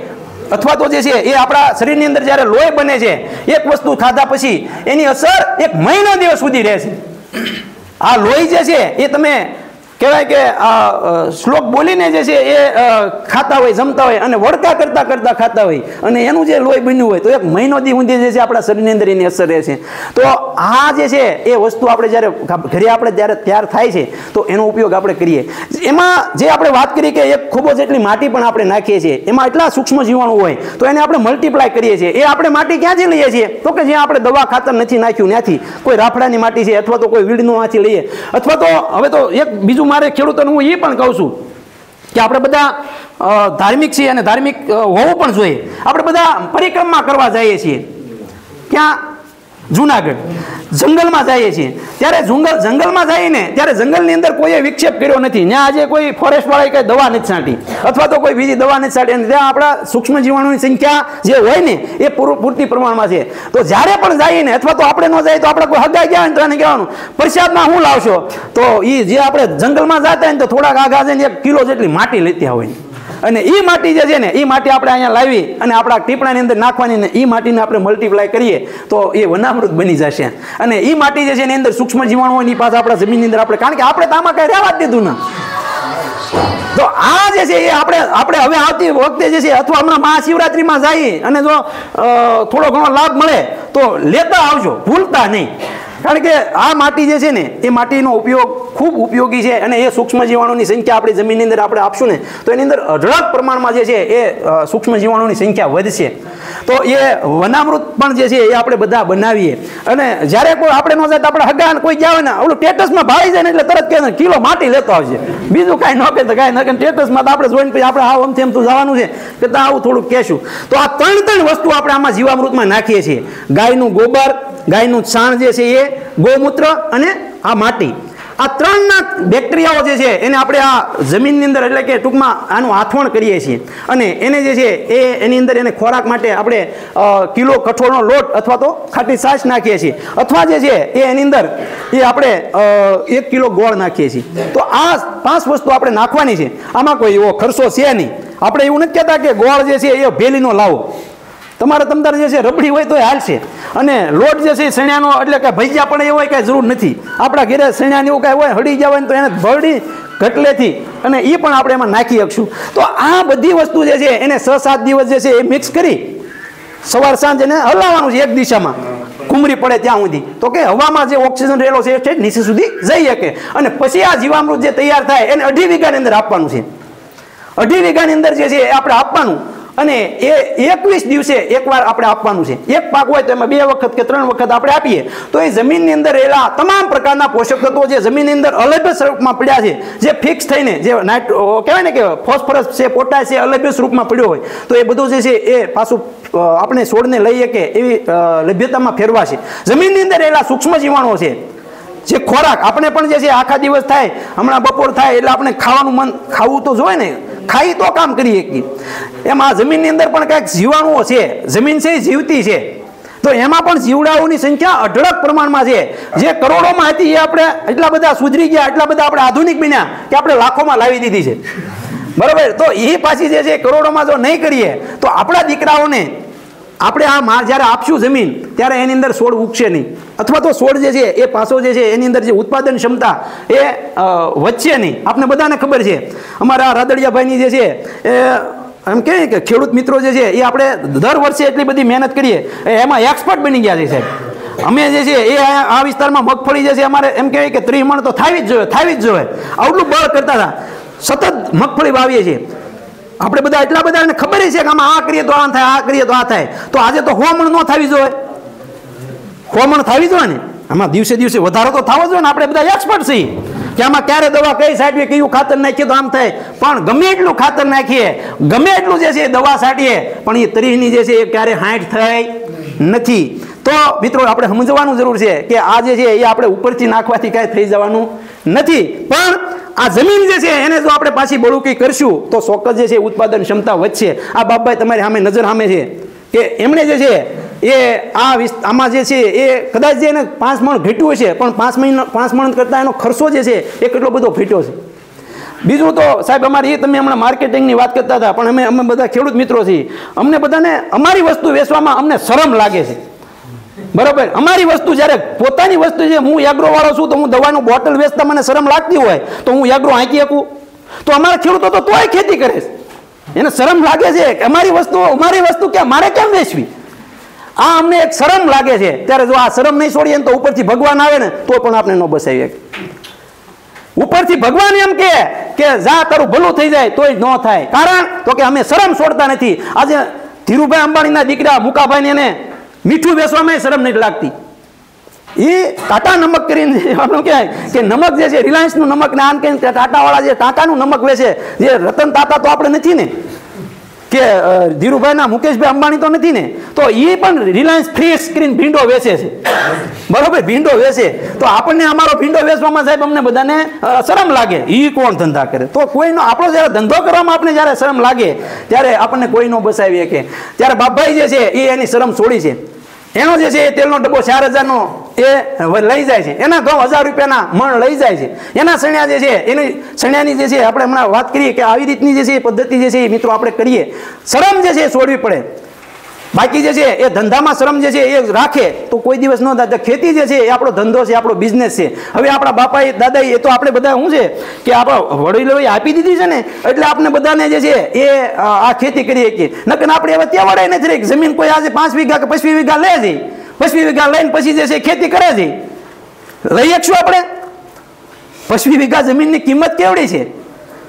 અથવા તો જે છે એ આપણા શરીરની અંદર જ્યારે લોહી બને છે, એક વસ્તુ ખાધા પછી એની અસર 1 મહિનો દિવસ સુધી રહે છે. આ લોહી જે છે એ તમે કહેવાય કે આ શ્લોક બોલીને જે છે એ ખાતા હોય, જમતા હોય અને વડકા કરતા કરતા ખાતા હોય અને એનું જે લોહી બન્યું હોય તો 1 મહિનો દી સુધી જે છે આપણા શરીરની અંદર એની અસર રહે છે. તો આ જે છે એ વસ્તુ આપણે જ્યારે ઘરે આપણે જ્યારે તૈયાર થાય છે તો એનો ઉપયોગ આપણે કરીએ. એમાં જે આપણે વાત કરી કે એક ખૂબ જ એટલી માટી પણ આપણે નાખીએ છીએ, એમાં એટલા સૂક્ષ્મ જીવાણુ હોય તો એને આપણે મલ્ટીપ્લાય કરીએ છીએ. એ આપણે માટી ક્યાંથી લઈએ છીએ? તો કે જ્યાં આપણે દવા ખાતર નથી નાખ્યું ત્યાંથી, કોઈ રાફડાની માટી છે અથવા તો કોઈ વીડનું માંથી લઈએ, અથવા તો હવે તો એક બીજું મારે ખેડૂતોને હું એ પણ કહું છું કે આપણે બધા ધાર્મિક છીએ અને ધાર્મિક હોવું પણ જોઈએ. આપણે બધા પરિક્રમા કરવા જઈએ છીએ, ક્યાં? જુનાગઢ જંગલમાં જઈએ છીએ. ત્યારે જંગલમાં જઈને ત્યારે જંગલની અંદર કોઈએ વિક્ષેપ કર્યો નથી, ત્યાં આજે કોઈ ફોરેસ્ટ વાળાએ કઈ દવા નથી છાંટી અથવા તો કોઈ બીજી દવા નથી છાંટી, અને ત્યાં આપણા સૂક્ષ્મ જીવાણુની સંખ્યા જે હોય ને એ પૂરતી પ્રમાણમાં છે. તો જ્યારે પણ જઈને અથવા તો આપણે ન જાય તો આપણે કોઈ હગાઈ ગયા તો એને કહેવાનું પ્રસાદમાં શું લાવશો? તો એ જે આપણે જંગલમાં જતા હોય ને તો થોડાક આગા જઈને 1 કિલો જેટલી માટી લેતી હોય અને એ માટી જે છે ને એ માટી આપણે અહીંયા લાવી અને આપણા ટીપણાની અંદર નાખવાની ને એ માટીને આપણે મલ્ટીપ્લાય કરીએ તો એ વનામૃત બની જશે. અને એ માટી જે છે એની અંદર સૂક્ષ્મ જીવાણુ હોય એની પાસે આપણા જમીનની અંદર આપણે, કારણ કે આપણે તો આમાં કઈ રહેવા જ દીધું ને. તો આ જે છે એ આપણે હવે આવતી વખતે જે છે અથવા હમણાં મહાશિવરાત્રિમાં જઈએ અને જો થોડો ઘણો લાભ મળે તો લેતા આવજો, ભૂલતા નહીં. કારણ કે આ માટી જે છે ને એ માટીનો ઉપયોગ ખૂબ ઉપયોગી છે અને એ સૂક્ષ્મ જીવાણુની સંખ્યા આપણી જમીનની અંદર આપણે આપશું ને તો એની અંદર અઢળક પ્રમાણમાં જે છે એ સૂક્ષ્મ જીવાણુની સંખ્યા વધશે. તો એ વનામૃત પણ જે છે એ આપણે બધા બનાવીએ અને જ્યારે કોઈ આપણે ન જાય તો આપણે હગાન કોઈ ગયા હોય ને ઓલું ટેટસમાં ભાઈ જાય ને એટલે તરત કહે કિલો માટી લેતો આવશે, બીજું કાંઈ ન કહે તો કાંઈ ન કહે. ટેટસમાં તો આપણે જોઈને પછી આપણે આવ આમથી એમ તો જવાનું છે કે તો આવું થોડુંક કહેશું. તો આ 3 વસ્તુ આપણે આમાં જીવામૃતમાં નાખીએ છીએ: ગાયનું ગોબર, ગાયનું છાણ જે છે એ, ગૌમૂત્ર અને આ માટી. આ 3ના બેક્ટેરિયાઓ જે છે એને આપણે આ જમીનની અંદર એટલે કે ટૂંકમાં આનું આથવણ કરીએ છીએ અને એને જે છે એ એની અંદર એને ખોરાક માટે આપણે કિલો કઠોળનો લોટ અથવા તો ખાટી છાશ નાખીએ છીએ અથવા જે છે એ એની અંદર એ આપણે 1 કિલો ગોળ નાખીએ છીએ. તો આ 5 વસ્તુ આપણે નાખવાની છે. આમાં કોઈ એવો ખર્ચો છે નહીં. આપણે એવું નથી કહેતા કે ગોળ જે છે એ ભેલીનો લાવો, તમારે તમતારે જે છે રબડી હોય તો હાલશે. અને લોટ જે છે સણ્યાનો એટલે કે ભજીયા પણ એવો હોય કાંઈ જરૂર નથી. આપણા ઘરે સણ્યાને એવું કાંઈ હોય હળી ગયા હોય ને તો એને ભરડી ઘટલેથી અને એ પણ આપણે એમાં નાખી શકશું. તો આ બધી વસ્તુ જે છે એને 6-7 દિવસ જે છે એ મિક્સ કરી સવાર સાંજ એને હલાવવાનું છે એક દિશામાં, કુમરી પડે ત્યાં સુધી. તો કે હવામાં જે ઓક્સિજન રહેલો છે એ નીચે સુધી જઈ શકે અને પછી આ જીવામૃત જે તૈયાર થાય એને 2.5 વીઘાની અંદર આપવાનું છે. 2.5 વીઘાની અંદર જે છે એ આપણે આપવાનું અને એ 21 દિવસે એકવાર આપણે આપવાનું છે. એક પાક હોય તો એમાં 2 વખત કે 3 વખત આપણે આપીએ તો એ જમીનની અંદર રહેલા તમામ પ્રકારના પોષક તત્વો જે જમીનની અંદર અલભ્ય સ્વરૂપમાં પડ્યા છે, જે ફિક્સ થઈને જે કહેવાય ને કે ફોસ્ફરસ છે, પોટાશ છે, અલભ્ય સ્વરૂપમાં પડ્યો હોય તો એ બધું જે છે એ પાછું આપણે છોડને લઈ શકે એવી લભ્યતામાં ફેરવાશે. જમીનની અંદર રહેલા સૂક્ષ્મ જીવાણુઓ છે જે ખોરાક આપણે પણ જે છે આખા દિવસ થાય, હમણાં બપોર થાય એટલે આપણે ખાવાનું મન ખાવું તો જોઈએ ને, ખાઈ તો કામ કરીએ શકીએ. એમાં જમીનની અંદર પણ કાંઈક જીવાણુઓ છે, જમીન છે એ જીવતી છે તો એમાં પણ જીવડાઓની સંખ્યા અઢળક પ્રમાણમાં છે. જે કરોડોમાં હતી એ આપણે એટલા બધા સુધરી ગયા, એટલા બધા આપણે આધુનિક બન્યા કે આપણે લાખોમાં લાવી દીધી છે. બરાબર? તો એ પાછી જે છે કરોડોમાં જો નહીં કરીએ તો આપણા દીકરાઓને આપણે આ જ્યારે આપશું જમીન ત્યારે એની અંદર છોડ ઉગશે નહીં અથવા તો છોડ જે છે એ પાછો જે છે એની અંદર જે ઉત્પાદન ક્ષમતા એ વધશે નહીં. આપણે બધાને ખબર છે, અમારા રાદડિયાભાઈની જે છે એ એમ કહે કે ખેડૂત મિત્રો જે છે એ આપણે દર વર્ષે એટલી બધી મહેનત કરીએ એમાં એક્સપર્ટ બની ગયા છે સાહેબ. અમે જે છે એ આ વિસ્તારમાં મગફળી જે છે અમારે એમ કહેવાય કે 30 મણ તો થાવી જ જોઈએ આટલું બળ કરતા હતા. સતત મગફળી વાવીએ છીએ આપણે બધા, એટલા બધા એને ખબર છે કે આમાં આ કરીએ તો આ થાય, આ કરીએ તો આ થાય. તો આજે તો 100 મણ ન થાવી જોઈએ, 100 મણ થાવી જોઈએ ને, આમાં દિવસે દિવસે વધારો તો થવો જોઈએ ને. આપણે બધા એક્સપર્ટ છીએ કે આમાં ક્યારે દવા કઈ સાટીએ, કયું ખાતર નાખીએ તો આમ થાય. પણ ગમે એટલું ખાતર નાખીએ, ગમે એટલું જે છે દવા સાટીએ પણ એ 30ની જે છે એ ક્યારે 60 થાય નથી. તો મિત્રો આપણે સમજવાનું જરૂર છે કે આ જે છે એ આપણે ઉપરથી નાખવાથી કાંઈ થઈ જવાનું નથી. પણ આ જમીન જે છે એને જો આપણે પાછી બળુકી કરશું તો ચોક્કસ જે છે ઉત્પાદન ક્ષમતા વધશે. આ બાપભાઈ તમારી સામે નજર સામે છે કે એમણે જે છે એ આમાં જે છે એ કદાચ જે એને 5 મણ ઘટ્યું છે, પણ 5 મણ કરતાં એનો ખર્ચો જે છે એ કેટલો બધો ઘટ્યો છે. બીજું તો સાહેબ અમારી એ તમે હમણાં માર્કેટિંગની વાત કરતા હતા, પણ અમે બધા ખેડૂત મિત્રો છીએ, અમને બધાને અમારી વસ્તુ વેચવામાં અમને શરમ લાગે છે. બરાબર, અમારી વસ્તુ જ્યારે પોતાની વસ્તુ છે, હું એગ્રો વાળો છું તો હું દવાનું બોટલ વેચતા મને શરમ લાગતી હોય તો હું એગ્રો હાંકી શકું? તો અમારા ખેડૂતો તો તોય ખેતી કરે છે, એને શરમ લાગે છે કે અમારી વસ્તુ કે મારે કેમ વેચવી? આ અમને એક શરમ લાગે છે. ત્યારે જો આ શરમ નહીં છોડીએ તો ઉપરથી ભગવાન આવે ને તો પણ આપણે ન બસાવીએ. ઉપરથી ભગવાન એમ કે જા તારું ભલું થઈ જાય તોય ન થાય. કારણ તો કે અમે શરમ છોડતા નથી. આજે ધીરુભાઈ અંબાણીના દીકરા મુકાભાઈ એને મીઠું વેચવામાં શરમ નથી લાગતી. એ ટાટા નમક કરીને આપણું કહેવાય કે નમક જે છે રિલાયન્સનું નમક ને આમ કે ટાટાવાળા જે ટાટાનું નમક વેચે, જે રતન ટાટા તો આપણે નથી ને, કે ધીરુભાઈના મુકેશભાઈ અંબાણી તો નથી ને, તો એ પણ રિલાયન્સ ફ્રી સ્ક્રીન ભીંડો વેચે છે. બરોબર, ભીંડો વેચે તો આપણને અમારો ભીંડો વેચવામાં સાહેબ અમને બધાને શરમ લાગે. એ કોણ ધંધા કરે? તો કોઈનો આપણો જ્યારે ધંધો કરવામાં આપણે જ્યારે શરમ લાગે ત્યારે આપણને કોઈ ન બસાવીએ કે ત્યારે બાપભાઈ જે છે એ એની શરમ છોડી છે. એનો જે છે એ તેલનો ડબ્બો 4000નો એ લઈ જાય છે, એના ઘઉં 1000 રૂપિયાના મણ લઈ જાય છે. એના સણ્યા જે છે એની સણ્યાની જે છે આપણે હમણાં વાત કરીએ કે આવી રીતની જે છે એ પદ્ધતિ જે છે એ મિત્રો આપણે કરીએ. શરમ જે છે એ છોડવી પડે. બાકી જે છે એ ધંધામાં શરમ જે છે એ રાખે તો કોઈ દિવસ ન થાય. ખેતી જે છે એ આપણો ધંધો છે, આપણો બિઝનેસ છે. હવે આપણા બાપાએ દાદાએ એ તો આપણે બધા શું છે કે આપણા વડીલોએ આપી દીધી છે ને, એટલે આપણે બધાને જે છે એ આ ખેતી કરીએ કે નકર આપણે હવે ત્યાં વડાય નથી રહી. જમીન કોઈ આજે 5 વીઘા કે 25 વીઘા લે છે, 25 વીઘા લઈને પછી જે છે ખેતી કરે છે. લઈ શકશું આપણે? 25 વીઘા જમીનની કિંમત કેવડી છે?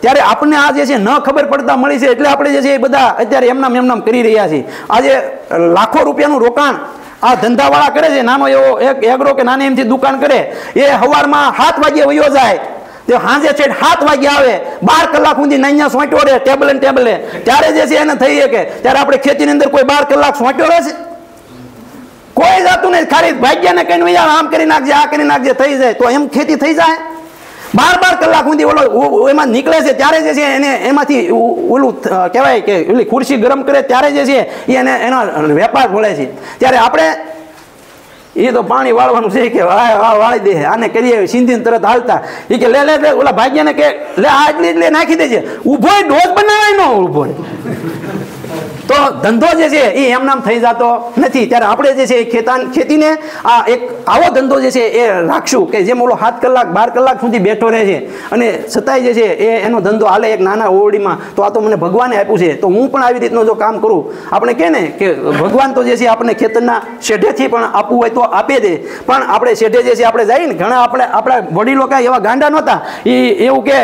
ત્યારે આપણને આ જે છે ન ખબર પડતા મળી છે, એટલે આપણે જે છે એ બધા અત્યારે એમનામ કરી રહ્યા છીએ. આજે લાખો રૂપિયાનું રોકાણ આ ધંધાવાળા કરે છે. નાનો એવો એક એગ્રો કે નાની એમથી દુકાન કરે, એ સવારમાં 7 વાગે વયો જાય, તે સાંજે છેડ 7 વાગે આવે, 12 કલાક સુધી નાઈયા સોંટ્યો રહે ટેબલે. ત્યારે જે છે એને થઈ શકે. ત્યારે આપણે ખેતીની અંદર કોઈ 12 કલાક સોંટ્યો રહે છે? કોઈ જાતું નહીં. ખાલી ભાગ્યને કહીને આમ કરી નાખજે, આ કરી નાખજે, થઈ જાય. તો એમ ખેતી થઈ જાય? 12 કલાક સુધી ઓલો એમાં નીકળે છે, ત્યારે જે છે એને એમાંથી ઓલું કહેવાય કે ઓલી ખુરશી ગરમ કરે ત્યારે જે છે એને એનો વેપાર મળે છે. ત્યારે આપણે એ તો પાણી વાળવાનું છે કે વાળી દે, આને કરીએ સિંધીને તરત હાલતા. એ કે લે ઓલા ભાગ્યને કે લે આ એટલે નાખી દેજે. ઊભો ડોઝ બનાવાય ન ઊભો. તો ધંધો જે છે એ એમનામ થઈ જતો નથી. ત્યારે આપણે જે છે એ ખેતીને આ એક આવો ધંધો જે છે એ રાખશું કે જેમ ઓલો 7 કલાક 12 કલાક સુધી બેઠો રહે છે અને છતાંય જે છે એ એનો ધંધો હાલે એક નાના ઓરડીમાં. તો આ તો મને ભગવાને આપ્યું છે, તો હું પણ આવી રીતનો જો કામ કરું. આપણે કહે ને કે ભગવાન તો જે છે આપણને ખેતરના શેઢેથી પણ આપવું હોય તો આપે દે, પણ આપણે શેઢે જે છે આપણે જઈએ ને, ઘણા આપણા વડીલો કાંઈ એવા ગાંડા નહોતા, એ એવું કે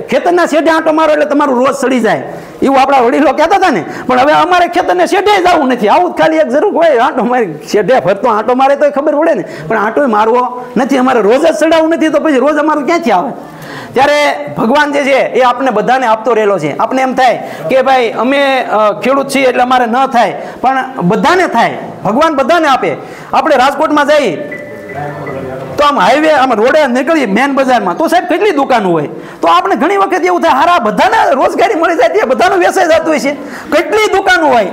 ખેતરના શેઢે આંટો મારો એટલે તમારું રોજ સડી જાય, એવું આપણા વડીલો કહેતા હતા ને. પણ હવે અમારે ખેતરને શેઢે જવું નથી, આવું ખાલી એક જરૂર હોય આંટો મારી શેઢે ફરતો આંટો મારે તો ખબર પડે ને, પણ આંટો મારવો નથી, અમારે રોજ જ ચડાવવું નથી, તો પછી રોજ અમારું ક્યાંથી આવે? ત્યારે ભગવાન જે છે એ આપણે બધાને આપતો રહેલો છે. આપણે એમ થાય કે ભાઈ અમે ખેડૂત છીએ એટલે અમારે ન થાય, પણ બધાને થાય. ભગવાન બધાને આપે. આપણે રાજકોટમાં જઈએ તો આમ હાઈવે આમ રોડે નીકળીએ મેન બજારમાં તો સાહેબ કેટલી દુકાનો હોય. તો આપણે ઘણી વખત એવું થાય હારા બધાને રોજગારી મળી જાય, ત્યાં બધાનું વ્યવસાય જતું હોય છે. કેટલી દુકાનો હોય,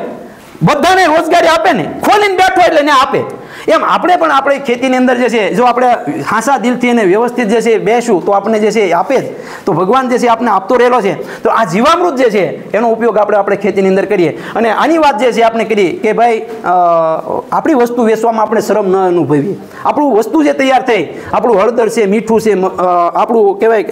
બધાને રોજગારી આપે ને, ખોલીને બેઠો એટલે ને આપે. એમ આપણે પણ આપણી ખેતીની અંદર જે છે જો આપણે હાંસા દિલથી અને વ્યવસ્થિત જે છે બેસું તો આપણે જે છે એ આપે જ. તો ભગવાન જે છે આપણે આપતો રહેલો છે. તો આ જીવામૃત જે છે એનો ઉપયોગ આપણે ખેતીની અંદર કરીએ. અને આની વાત જે છે આપણે કરીએ કે ભાઈ આપણી વસ્તુ વેચવામાં આપણે શરમ ન અનુભવીએ. આપણું વસ્તુ જે તૈયાર થઈ, આપણું હળદર છે, મીઠું છે, આપણું કહેવાય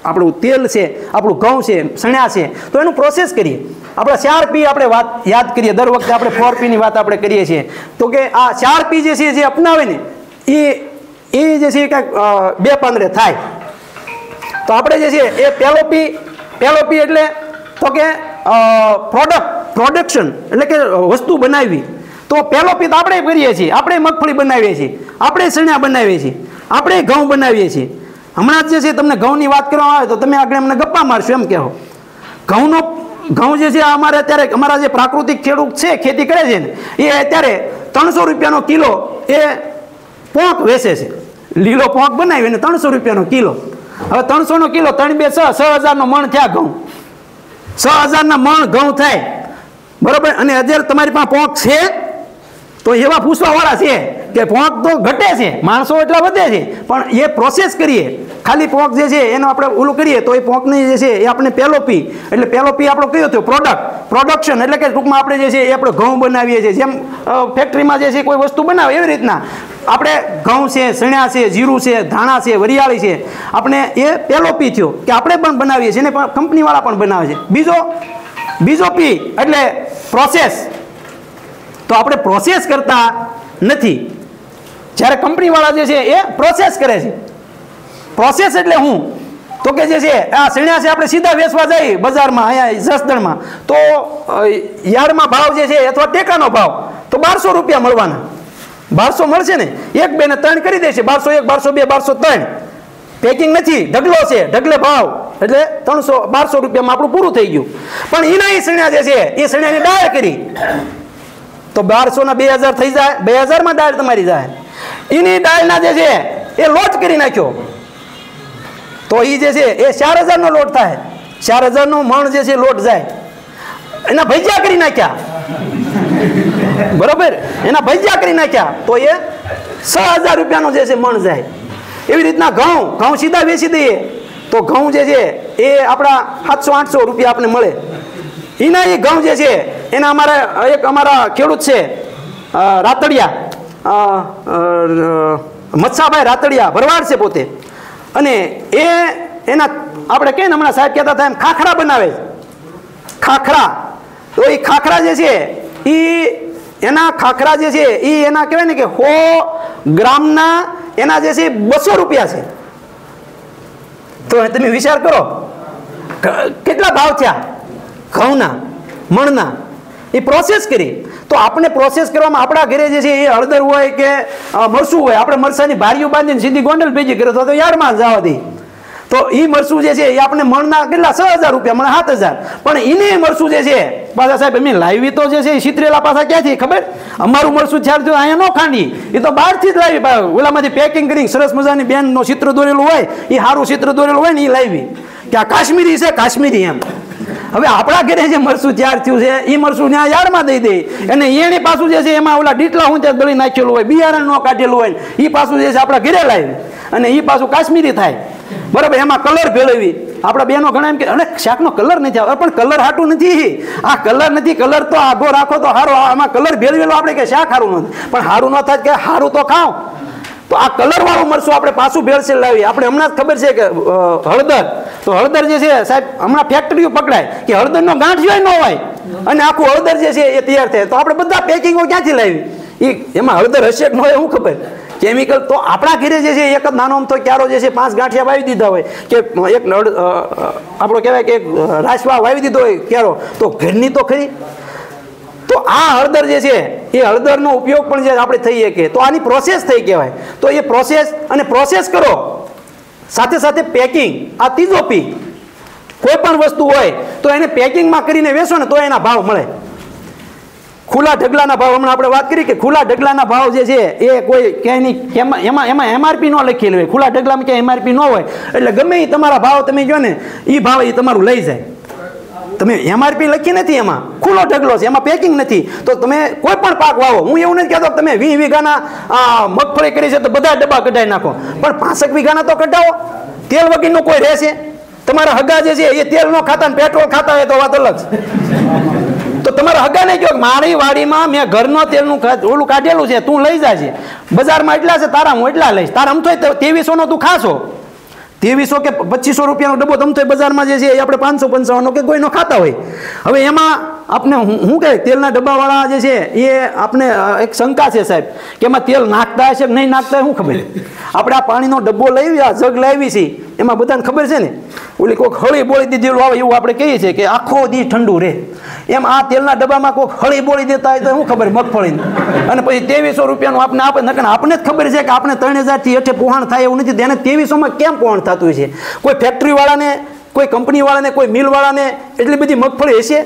આપણું તેલ છે, આપણું ઘઉં છે, સણ્યા છે, તો એનું પ્રોસેસ કરીએ. આપણે 4P આપણે વાત યાદ કરીએ, દર વખતે આપણે 4Pની વાત આપણે કરીએ છીએ. તો કે આ 4P જે છે જે અપનાવે ને એ જે છે કંઈક 2 પાંદડે થાય. તો આપણે જે છે એ પહેલો P એટલે તો કે પ્રોડક્શન એટલે કે વસ્તુ બનાવવી. તો પહેલો P તો આપણે કરીએ છીએ, આપણે મગફળી બનાવીએ છીએ, આપણે સણ્યા બનાવીએ છીએ, આપણે ઘઉં બનાવીએ છીએ. હમણાં જ જે છે તમને ઘઉંની વાત કરવામાં આવે તો તમે આગળ અમને ગપ્પા મારશો એમ કહેવો. ઘઉં જે છે અમારે અત્યારે અમારા જે પ્રાકૃતિક ખેડૂત છે ખેતી કરે છે ને એ અત્યારે 300 રૂપિયાનો કિલો એ પોંક વેચે છે. લીલો પોંક બનાવીને 300 રૂપિયાનો કિલો. હવે 300નો કિલો 3 2 6 6000નો મણ થયા ઘઉં. 6000ના મણ ઘઉં થાય બરોબર. અને અત્યારે તમારી પાસે પોંક છે તો એવા પૂછવાવાળા છે કે પોંક તો ઘટે છે, માણસો એટલા વધે છે, પણ એ પ્રોસેસ કરીએ ખાલી પોંક જે છે એનો આપણે ઓલું કરીએ તો એ પોંકની જે છે એ આપણે પહેલો પી, એટલે પહેલો પી આપણો કયો થયો પ્રોડક્શન, એટલે કે ટૂંકમાં આપણે જે છે એ આપણે ઘઉં બનાવીએ છીએ, જેમ ફેક્ટરીમાં જે છે કોઈ વસ્તુ બનાવે એવી રીતના આપણે ઘઉં છે, સણ્યા છે, જીરું છે, ધાણા છે, વરિયાળી છે, આપણે એ પહેલો પી થયો કે આપણે પણ બનાવીએ છીએ ને કંપનીવાળા પણ બનાવે છે. બીજો પી એટલે પ્રોસેસ, તો આપણે પ્રોસેસ કરતા નથી, જ્યારે કંપનીવાળા જે છે એ પ્રોસેસ કરે છે. પ્રોસેસ એટલે હું તો કે જે છે આ સણ્યા છે આપણે સીધા વેચવા જઈએ બજારમાં, અહીંયા જસદણમાં, તો યાર્ડમાં ભાવ જે છે અથવા ટેકાનો ભાવ તો 1200 રૂપિયા મળવાના, 1200 મળશે ને, 1, 2 ને 3 કરી દેશે, 1201, 1202, 1203. પેકિંગ નથી, ઢગલો છે, ઢગલે ભાવ એટલે 1200 રૂપિયામાં આપણું પૂરું થઈ ગયું. પણ એના સણ્યા જે છે એ સણ્યાની ડાળ કરી તો 1200 ના 2000 થઈ જાય, 2000 માં દાળ તમારી જાય. એની દાળના જે છે એ લોટ કરી નાખ્યો તો એ જે છે એ 4000 નો લોટ થાય, 4000 નો મણ જે છે લોટ જાય. એના ભજીયા કરી નાખ્યા, બરોબર, એના ભજીયા કરી નાખ્યા તો એ 6000 રૂપિયાનો જે છે મણ જાય. એવી રીતના ઘઉં સીધા વેચી દઈએ તો ઘઉં જે છે એ આપણા 700-800 રૂપિયા આપણે મળે. એના એ ઘઉં જે છે એના અમારા ખેડૂત છે રાતડિયા, મત્સાભાઈ રાતડિયા ભરવાડ છે પોતે, અને એના આપણે કહીએ ને હમણાં સાહેબ કહેતા હતા એમ ખાખરા બનાવે છે, ખાખરા. તો એ ખાખરા જે છે એ એના ખાખરા જે છે એ એના કહેવાય ને કે 100 ગ્રામના એના જે છે 200 રૂપિયા છે. તો તમે વિચાર કરો કેટલા ભાવ થયા ઘઉંના મણના. એ પ્રોસેસ કરી તો આપણે પ્રોસેસ કરવામાં આપણા ઘરે જે છે એ હળદર હોય કે મરસું હોય, આપણે મરસાની ભારીઓ બાંધીને સીધી ગોંડલ ભેજી કરે તો યાર્ડમાં જવા દઈએ તો એ મરસું જે છે એ આપણે મણના કેટલા 6000 રૂપિયા, મને 7000. પણ એને મરસું જે છે પાછા સાહેબ એમની લાવી તો જે છે એ સિત્રેલા પાછા ક્યાંથી ખબર, અમારું મરસું જ્યારે જો અહીંયા ન ખાંડી એ તો બહારથી જ લાવી, ઓલામાંથી પેકિંગ કરી સરસ મજાની બેનનો ચિત્ર દોરેલું હોય એ સારું ચિત્ર દોરેલું હોય ને એ લાવી કે આ કાશ્મીરી છે, કાશ્મીરી એમ. હવે આપણા ઘરે જે મરસું તૈયાર થયું છે એ મરસું ત્યાં યાર્ડમાં દઈ દે અને એની પાછું જે છે એમાં ઓલા ડીટલા હું ત્યાં દળી નાખેલું હોય, બિયારણ ન કાઢેલું હોય, એ પાછું જે છે આપણા ઘરે લાવી અને એ પાછું કાશ્મીરી થાય, બરાબર. એમાં કલર ભેળવી આપણા બેનો ઘણા એમ કે અને શાકનો કલર નથી આવે, પણ કલર હાટું નથી, આ કલર નથી, કલર તો આઘો રાખો તો સારો, આમાં કલર ભેળવેલો આપણે કે શાક સારું નથી, પણ સારું ન થાય કે સારું તો ખાઓ. તો આ કલર વાળું મરસું આપણે પાછું ભેળસેળ લાવી. આપણે હમણાં જ ખબર છે કે હળદર, તો હળદર જે છે સાહેબ હમણાં ફેક્ટરીઓ પકડાય કે હળદરનો ગાંઠિયો ન હોય અને આખું હળદર જે છે એ તૈયાર થાય, તો આપણે બધા પેકિંગો ક્યાંથી લાવી, એમાં હળદર હશે કે ન હોય, શું ખબર કેમિકલ. તો આપણા ઘરે જે છે એક જ નાનો અમથો ક્યારો જે છે 5 ગાંઠિયા વાવી દીધા હોય કે એક આપણો કહેવાય કે રાસવા વાવી દીધો હોય ક્યારો, તો ઘરની તો ખરી. તો આ હળદર જે છે એ હળદરનો ઉપયોગ પણ જે આપણે થઈ શકીએ તો આની પ્રોસેસ થઈ કહેવાય. તો એ પ્રોસેસ કરો સાથે સાથે પેકિંગ, આ ત્રીજો પી. કોઈ પણ વસ્તુ હોય તો એને પેકિંગમાં કરીને વેચો ને તો એના ભાવ મળે. ખુલ્લા ઢગલાના ભાવ, હમણાં આપણે વાત કરી કે ખુલ્લા ઢગલાના ભાવ જે છે એ કોઈ ક્યાંય એમાં એમઆરપી ન લખેલું હોય, ખુલ્લા ઢગલામાં ક્યાંય એમઆરપી ન હોય એટલે ગમે એ તમારા ભાવ તમે જો ને એ ભાવ એ તમારું લઈ જાય. તમે એમઆરપી લખી નથી, એમાં ખુલ્લો ઢગલો છે, એમાં પેકિંગ નથી. તો તમે કોઈ પણ પાક વાવો, હું એવું નથી કહેતો તમે 20 વીઘાના મગફળી કરી છે તો બધા ડબ્બા કઢાઈ નાખો, પણ 65 વીઘાના તો કઢાવો. તેલ વગરનું કોઈ રહેશે? તમારા હગા જે છે એ તેલ ન ખાતા ને પેટ્રોલ ખાતા હોય તો વાત અલગ છે. તો તમારા હગાને કહો મારી વાડીમાં મેં ઘરનો તેલનું ઓલું કાઢેલું છે, તું લઈ જાય છે, બજારમાં એટલા છે, તારા હું એટલા લઈશ, તારા આમ તો 2300 નો તું ખાશો, 2300 કે 2500 રૂપિયાનો ડબ્બો તમતો બજારમાં જે છે એ આપણે 555 કે કોઈનો ખાતા હોય. હવે એમાં આપણે શું કહે તેલના ડબ્બાવાળા જે છે એ આપણે એક શંકા છે સાહેબ કે એમાં તેલ નાખતા હશે કે નહીં નાખતા શું ખબર. આપણે આ પાણીનો ડબ્બો લાવી, આ જગ લાવી છે, એમાં બધાને ખબર છે ને ઓલી કોઈક હળી બોળી દીધેલું આવે એવું આપણે કહીએ છીએ કે આખો દી ઠંડુ રહે, એમ આ તેલના ડબ્બામાં કોઈક હળી બોળી દેતા હોય તો શું ખબર મગફળીને, અને પછી 2300 રૂપિયાનું આપણે આપે. આપણે જ ખબર છે કે આપણે 3000થી હેઠે પોહાણ થાય એવું નથી, તેને 2300માં કેમ પોહાણ થતું હોય છે? કોઈ ફેક્ટરીવાળાને, કોઈ કંપનીવાળાને, કોઈ મિલવાળાને એટલી બધી મગફળી હશે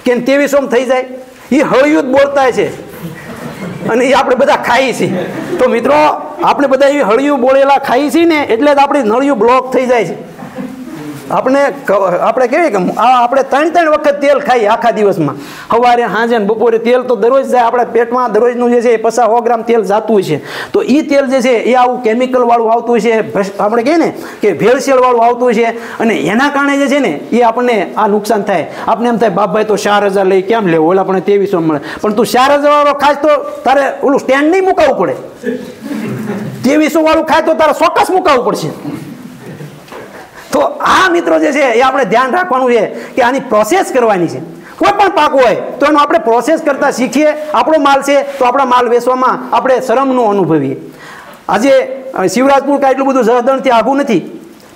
કે 2300માં થઈ જાય? એ હળિયું જ બોલતા છે અને એ આપણે બધા ખાઈએ છીએ. તો મિત્રો આપણે બધા એ હળિયું બોલેલા ખાઈએ છીએ ને એટલે જ આપણી નળિયું બ્લોક થઈ જાય છે. આપણે કહેવાય કે આપણે 3 વખત તેલ ખાઈએ આખા દિવસમાં, સવારે સાંજે ને બપોરે તેલ તો દરરોજ જાય આપણા પેટમાં, દરરોજનું જે છે એ 50-100 ગ્રામ તેલ જતું હોય છે. તો એ તેલ જે છે એ આવું કેમિકલ વાળું આવતું હોય છે, આપણે કહીએ ને કે ભેળસેળ વાળું આવતું હોય છે, અને એના કારણે જે છે ને એ આપણને આ નુકસાન થાય. આપણે એમ થાય બાપભાઈ તો 4000 લઈ કેમ લેવો, ઓલા આપણને 2300 મળે, પણ તું 4000 વાળો ખાસ તો તારે ઓલું સ્ટેન્ડ નહીં મુકાવવું પડે, 2300 વાળું ખાય તો તારે ચોક્કસ મુકાવવું પડશે. તો આ મિત્રો જે છે એ આપણે ધ્યાન રાખવાનું છે કે આની પ્રોસેસ કરવાની છે. કોઈ પણ પાક હોય તો એનો આપણે પ્રોસેસ કરતા શીખીએ. આપણો માલ છે તો આપણા માલ વેચવામાં આપણે શરમ ન અનુભવીએ. આજે શિવરાજપુર કાંઈ એટલું બધું જસદણથી આઘું નથી,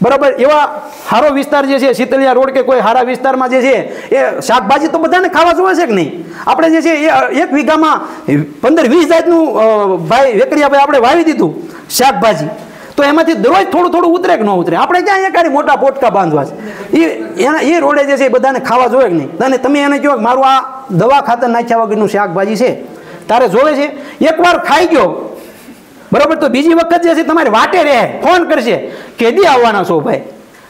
બરાબર? એવા સારો વિસ્તાર જે છે શીતલિયા રોડ કે કોઈ સારા વિસ્તારમાં જે છે એ શાકભાજી તો બધાને ખાવા જોવે છે કે નહીં? આપણે જે છે એ 1 વીઘામાં 15-20 જાતનું ભાઈ વેકરિયાભાઈ આપણે વાવી દીધું શાકભાજી, તો એમાંથી દરરોજ થોડું ઉતરે કે ન ઉતરે? આપણે ક્યાં એકાડી મોટા પોટકા બાંધવા છે? એ રોડે જે છે એ બધાને ખાવા જોવે કે નહીં? અને તમે એને કહો કે મારું આ દવા ખાતર નાખ્યા વગરનું શાકભાજી છે, તારે જોવે છે? એકવાર ખાઈ ગયો, બરાબર, તો બીજી વખત જે છે તમારે વાટે રહે, ફોન કરશે કેદી આવવાના છો ભાઈ?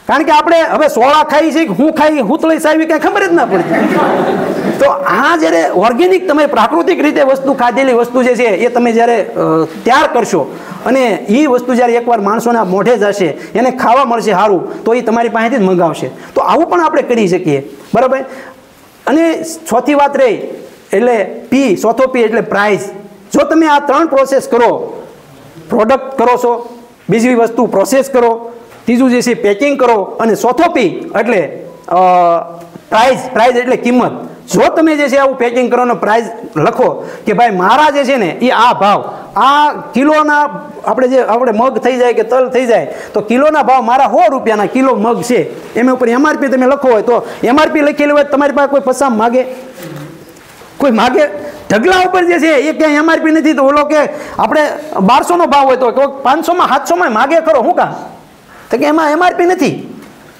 કારણ કે આપણે હવે સોળા ખાઈ છે કે હું ખાઈ હુતળી સાવી કાંઈ ખબર જ ના પડતી. તો આ જ્યારે ઓર્ગેનિક તમે પ્રાકૃતિક રીતે વસ્તુ ખાધેલી વસ્તુ જે છે એ તમે જ્યારે તૈયાર કરશો અને એ વસ્તુ જ્યારે એકવાર માણસોના મોઢે જશે, એને ખાવા મળશે સારું, તો એ તમારી પાસેથી જ મંગાવશે. તો આવું પણ આપણે કરી શકીએ, બરાબર? અને ચોથી વાત રહી એટલે ચોથો પી એટલે પ્રાઇસ. જો તમે આ 3 પ્રોસેસ કરો, પ્રોડક્ટ કરો છો, બીજી વસ્તુ પ્રોસેસ કરો, ત્રીજું જે છે પેકિંગ કરો, અને ચોથો પી એટલે પ્રાઇસ એટલે કિંમત. જો તમે જે છે આવું પેકિંગ કરવાનો પ્રાઇસ લખો કે ભાઈ મારા જે છે ને એ આ ભાવ, આ કિલોના આપણે મગ થઈ જાય કે તલ થઈ જાય તો કિલોના ભાવ મારા 100 રૂપિયાના કિલો મગ છે, એના ઉપર MRP તમે લખો હોય તો MRP લખેલી હોય તમારી પાસે કોઈ પસામ માગે? કોઈ માગે? ઢગલા ઉપર જે છે એ ક્યાંય MRP નથી, તો ઓલો કે આપણે 1200 નો ભાવ હોય તો 500માં 700માં માગે ખરો, શું કામ? તો કે એમાં MRP નથી,